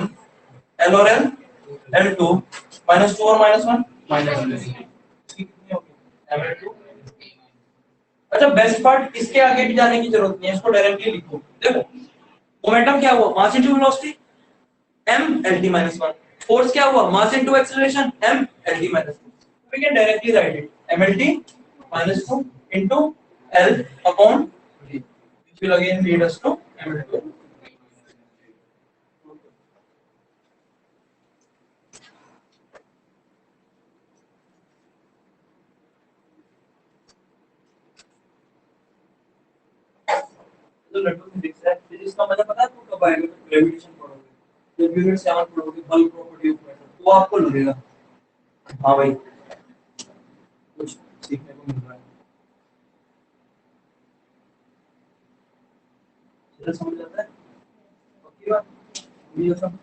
Speaker 1: l और l l2 minus 2 और minus 1 minus 2, कितनी होगी, m l2। अच्छा, best part, इसके आगे भी जाने की जरूरत नहीं है, इसको डायरेक्टली लिखो। देखो, मोमेंटम क्या हुआ, mass into velocity, m lt minus 1। Force क्या हुआ, mass into acceleration, m lt minus 2। We can directly write it, m lt minus 2 into l upon t, which will again lead us to m l2। तो लगभग दिख रहा है, physics का मतलब पता है आपको कब आएगा, ग्रेविटेशन पढ़ोगे, जब यूनिट 7 पढ़ोगे, बल्क प्रॉपर्टी ऑफ मैटर, तो आपको लगेगा हाँ भाई कुछ सीखने को मिल रहा है। चलो समझ आता है, ओके बात, ये सब।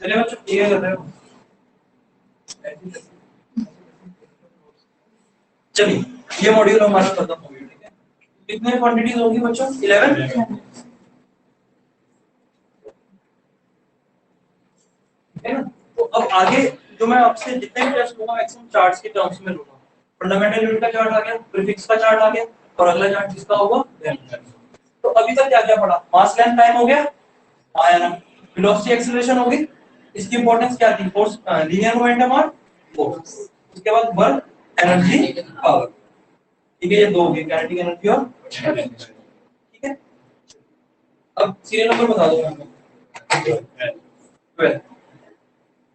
Speaker 1: चलिए बच्चों, क्लियर कर रहे हो, चलिए ये मॉड्यूल हमारा खत्म हो गया, ठीक है। कितने क्वांटिटीज होंगी बच्चों, 11, है ना। तो अब आगे जो मैं आपसे जितने भी टेस्ट लूंगा, मैक्सिमम चार्ट्स के टर्म्स में लूंगा। फंडामेंटल यूनिट का चार्ट आ गया, प्रीफिक्स का चार्ट आ गया, और अगला चार्ट किसका होगा, लेंथ। तो अभी तक क्या क्या पढ़ा, मास लेंथ टाइम हो गया, आया ना, वेलोसिटी एक्सीलरेशन होगी, इसकी इंपॉर्टेंस क्या थी, फोर्स, लीनियर मोमेंटम और फोर्स। उसके बाद वर्क एनर्जी पावर, ठीक है, ये दो हो गए, काइनेटिक एनर्जी और ठीक है। अब सीरियल नंबर बता दो मेरे को, 12,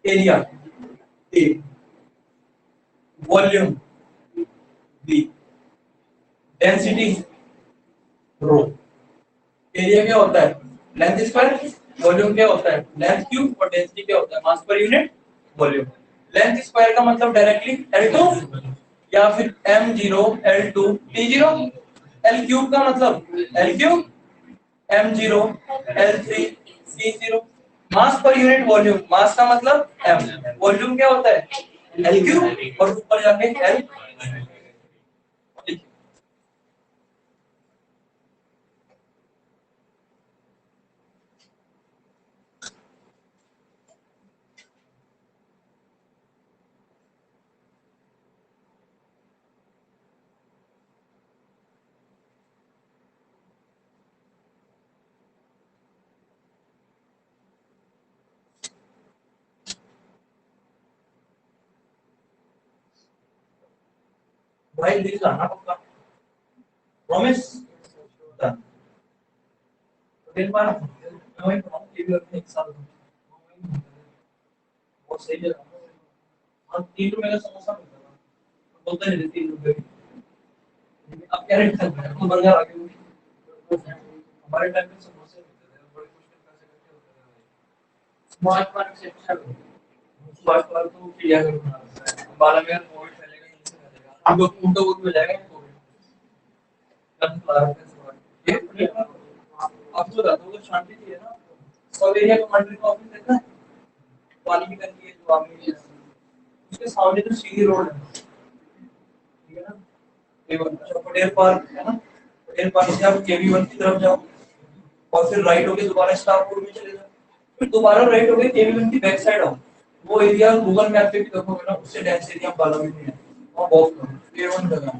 Speaker 1: area A, volume B, density rho. Area क्या होता है, लेंथ स्क्वायर, वॉल्यूम क्या होता है, लेंथ क्यूब, और डेंसिटी क्या होता है, मास per unit volume. Length square का मतलब डायरेक्टली L2 या फिर m0 L2 T0, L cube का मतलब L cube m0 L3 T0। मास पर यूनिट वॉल्यूम, मास का मतलब m, वॉल्यूम क्या होता है L क्यूब, और ऊपर जाके L। भाई लिख लाना पक्का, प्रॉमिस। डन। दिन बार मैं वही पढ़ाऊं, ये भी अपने एक साल बहुत सही जगह। हाँ, 3 रुपए का समोसा मिलता था, बोलते नहीं थे 3 रुपए। अब क्या रेट चल रहा है तो बर्गर आगे हमारे टाइम में समोसे मिलते थे बड़े मुश्किल पैसे करके होते थे स्मार्ट वर्क से स्मार्ट वर्क तो किया करो बाला में कोविड फैलेगा नहीं से फैलेगा हम लोग उनको वो हो जाएगा कोविड ये आपको बता दूं शांति चाहिए ना सब एरिया कमांडर का ऑफिस देखना है पानी की टंकी है जो आगे उसके सामने तो सीधी रोड है ठीक है ना ये पटेल पार्क है ना पटेल पार्क से आप केवी1 की तरफ जाओ और फिर राइट होके दोबारा स्टाफपुर में चले जाओ फिर दोबारा राइट होके केवी1 की बैक साइड आओ वो एरिया गूगल मैप पे भी देखोगे ना उससे डेंस एरिया बाला में है और बहुत कम केवी1 जगह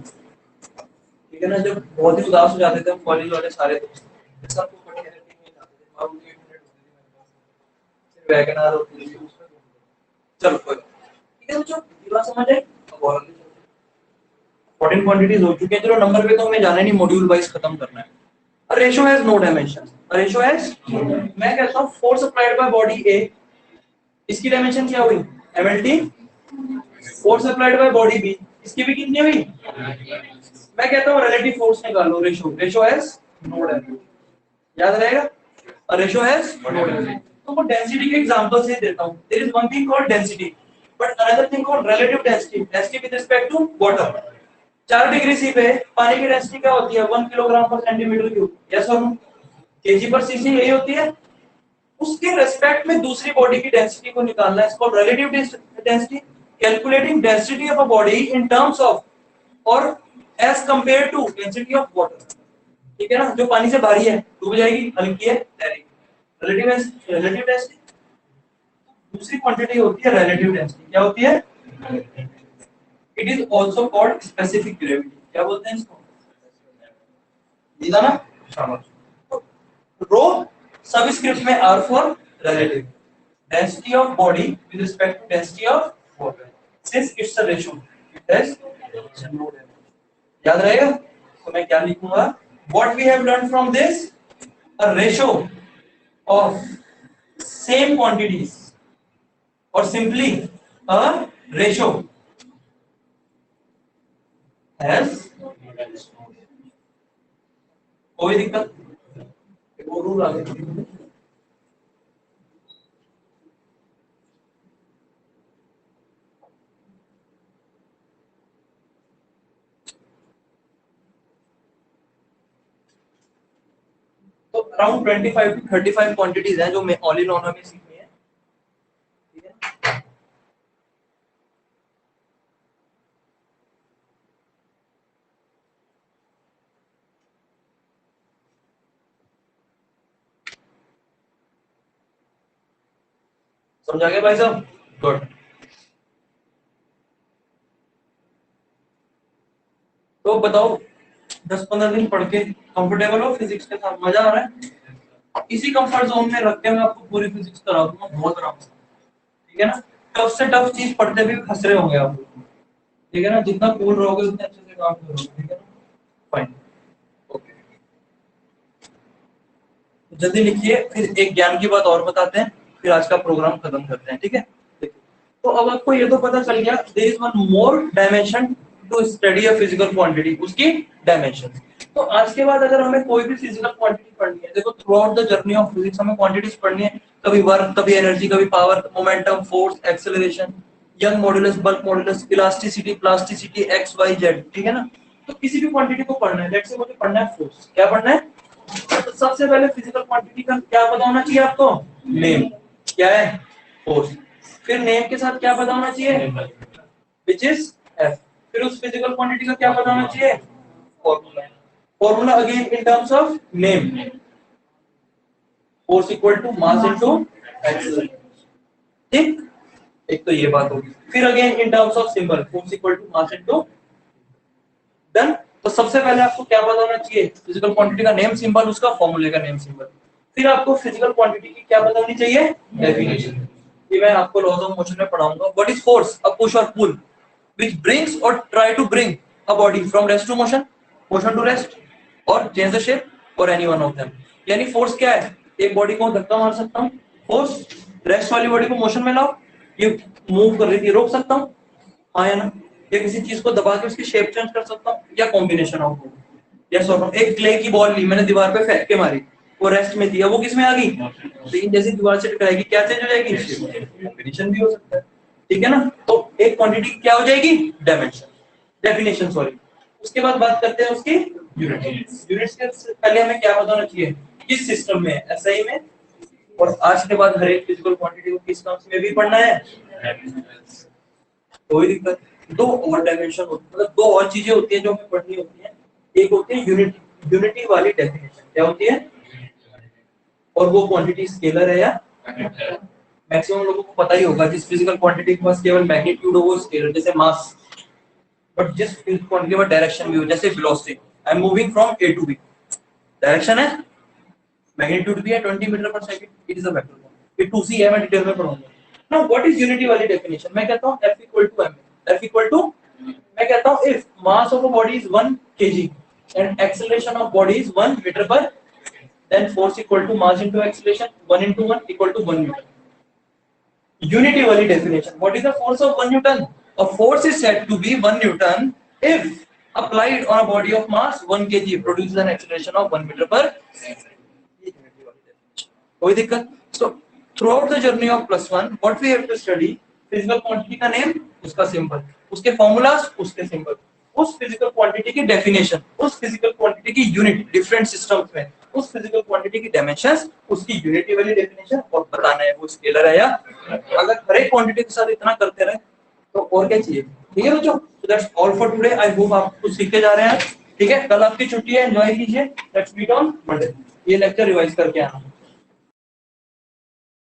Speaker 1: ठीक है ना जब बहुत ही उदास हो जाते थे हम कॉलेज वाले सारे दोस्त सबको पढ़ने रहते नहीं जाते थे मारूति 800 होती थी मेरे पास फिर वैगनआर होती थी उसमें चलो कोई ठीक है बच्चों ये बात समझ आई अब और आगे चलते हैं 14 क्वांटिटीज हो चुके हैं चलो नंबर पे तो हमें जाना नहीं मॉड्यूल वाइज खत्म करना है A ratio has no dimension. A ratio has मैं कहता हूँ force applied by body A इसकी डायमेंशन क्या हुई MLT force applied by body B इसकी भी कितनी हुई मैं कहता हूँ relative force निकालो ratio has no dimension याद रहेगा A ratio has no dimension तो वो density के एग्जांपल से देता हूँ there is one thing called density but another thing called relative density with respect to water 4 degree C पे पानी की डेंसिटी क्या होती है 1 किलोग्राम पर सेंटीमीटर क्यूब यस और नो केजी पर सीसी यही होती है उसके रेस्पेक्ट में दूसरी बॉडी की डेंसिटी को निकालना है इसको relative density calculating density of a body in terms of और as compare to density of water ठीक है ना जो पानी से भारी है डूब जाएगी हल्की है तैरेगी रिलेटिव डेंसिटी दूसरी क्वांटिटी होती है रिलेटिव डेंसिटी क्या होती है It is also called specific gravity. क्या बोलते हैं इसको? लिखा ना? शाबाश. Rho सबस्क्रिप्ट में R for relative. Density of body with respect to density of water. Since it's a ratio, it has no dimension. याद रहेगा? तो मैं क्या लिखूंगा? What we have learned from this? A ratio of same quantities or simply a ratio has कोई दिक्कत वो rule आ गया तो अराउंड 25 to 35 क्वांटिटीज हैं जो मैं ऑल इन ऑल हमें सीखनी है ठीक है समझा गया भाई साहब गुड तो बताओ 10-15 दिन पढ़ के कंफर्टेबल हो फिजिक्स के साथ मजा आ रहा है इसी कंफर्ट जोन में रख के मैं आपको पूरी फिजिक्स करा दूंगा बहुत आराम से ठीक है ना टफ से टफ चीज पढ़ते भी हंस रहे होंगे आप ठीक है ना जितना कूल रहोगे उतने अच्छे से काम करोगे ठीक है ना फाइन ओके जल्दी लिखिए फिर एक ज्ञान की बात और बताते हैं फिर आज का प्रोग्राम खत्म करते हैं ठीक है तो अब आपको ये तो पता चल गया there is one more dimension to study a physical quantity उसकी डायमेंशन तो आज के बाद अगर हमें कोई भी फिजिकल क्वांटिटी पढ़नी है देखो throughout the journey of physics हमें क्वांटिटीज पढ़नी है कभी वर्क कभी एनर्जी कभी power momentum force acceleration Young modulus bulk modulus elasticity plasticity x y z ठीक है ना तो किसी भी क्वांटिटी को पढ़ना है लेट्स से मुझे पढ़ना है फोर्स क्या पढ़ना है तो सबसे पहले फिजिकल क्वांटिटी का क्या पता होना चाहिए आपको नेम क्या है फोर्स फिर नेम के साथ क्या पता होना चाहिए विच इज एफ फिर उस फिजिकल क्वांटिटी का क्या पता होना चाहिए formula formula again in terms of name force equal to mass into acceleration ठीक एक तो ये बात होगी फिर again in terms of symbol force equal to mass into done तो सबसे पहले आपको क्या पता होना चाहिए फिजिकल क्वांटिटी का नेम सिंबल उसका फॉर्मूले का नेम सिंबल फिर आपको फिजिकल क्वांटिटी की क्या पता होनी चाहिए डेफिनेशन ये मैं आपको लॉज ऑफ मोशन में पढ़ाऊंगा what is force a push और पुल व्हिच ब्रिंग्स और try to bring a body from rest to motion motion to rest और चेंज द शेप और एनी वन ऑफ देम यानी फोर्स क्या है एक बॉडी को धक्का मार सकता हूं फोर्स रेस्ट वाली बॉडी को मोशन में लाओ ये मूव कर रही थी रोक सकता हूं हाँ या ना या किसी चीज को दबा के उसकी शेप चेंज कर सकता हूँ, या कॉम्बिनेशन ऑफ बोथ? यस और नो। एक क्ले की बॉल ली मैंने, दीवार पे फेंक के मारी, वो रेस्ट में थी, अब वो किस में आ गई? लेकिन जैसे दीवार से टकराएगी क्या चेंज हो जाएगी? कॉम्बिनेशन भी हो सकता है, ठीक है ना। तो एक क्वांटिटी क्या हो जाएगी? Dimension, definition sorry. उसके बाद बात करते हैं उसकी यूनिट्स। यूनिट्स के पहले हमें क्या पता होना चाहिए? किस सिस्टम में? एसआई में। और आज के बाद हर एक फिजिकल क्वांटिटी को किस टर्म्स में भी पढ़ना है? कोई दिक्कत? दो और डायमेंशन होती है, मतलब दो और चीजें होती हैं जो हमें पढ़नी होती है। एक होती है यूनिटी, यूनिटी वाली डेफिनेशन क्या होती है? और वो क्वांटिटी स्केलर है या मैक्सिमम लोगों को पता ही होगा, जिस फिजिकल क्वांटिटी के पास केवल मैग्नीट्यूड हो वो स्केलर, जैसे मास। बट जिस क्वांटिटी के पास डायरेक्शन भी हो, जैसे velocity, I am moving from A to B, direction है, मैग्नीट्यूड भी है 20 मीटर पर second, it is a vector quantity. ये 2c है, मैं डिटेल में पढ़ाऊंगा। नाउ व्हाट इज यूनिटी वाली डेफिनेशन? मैं कहता हूं F equal to m, F equal to, मैं कहता हूं if mass of a body is 1 kg and acceleration of body is 1 metre per, then force equal to mass into acceleration 1 into 1 equal to 1 newton. Unity wali definition. What is the force of 1 newton? A force is said to be 1 newton if applied on a body of mass 1 kg produces an acceleration of 1 meter per second. कोई दिक्कत? So throughout the journey of +1 what we have to study? Physical quantity का name, उसका symbol, उसके formulas, उसके symbol, उस physical quantity की definition, उस physical quantity की यूनिट डिफरेंट सिस्टम्स में, उस फिजिकल क्वांटिटी की डायमेंशंस, उसकी यूनिटी वाली डेफिनेशन, और बताना है वो स्केलर है या। अगर हर एक क्वांटिटी के साथ इतना करते रहे तो और क्या चाहिए? ठीक है बच्चों, so that's all for today. I hope आप कुछ सीखते जा रहे हैं। ठीक है, कल आपकी छुट्टी है, एंजॉय कीजिए। Let's meet on Monday. ये लेक्चर रिवाइज करके आना।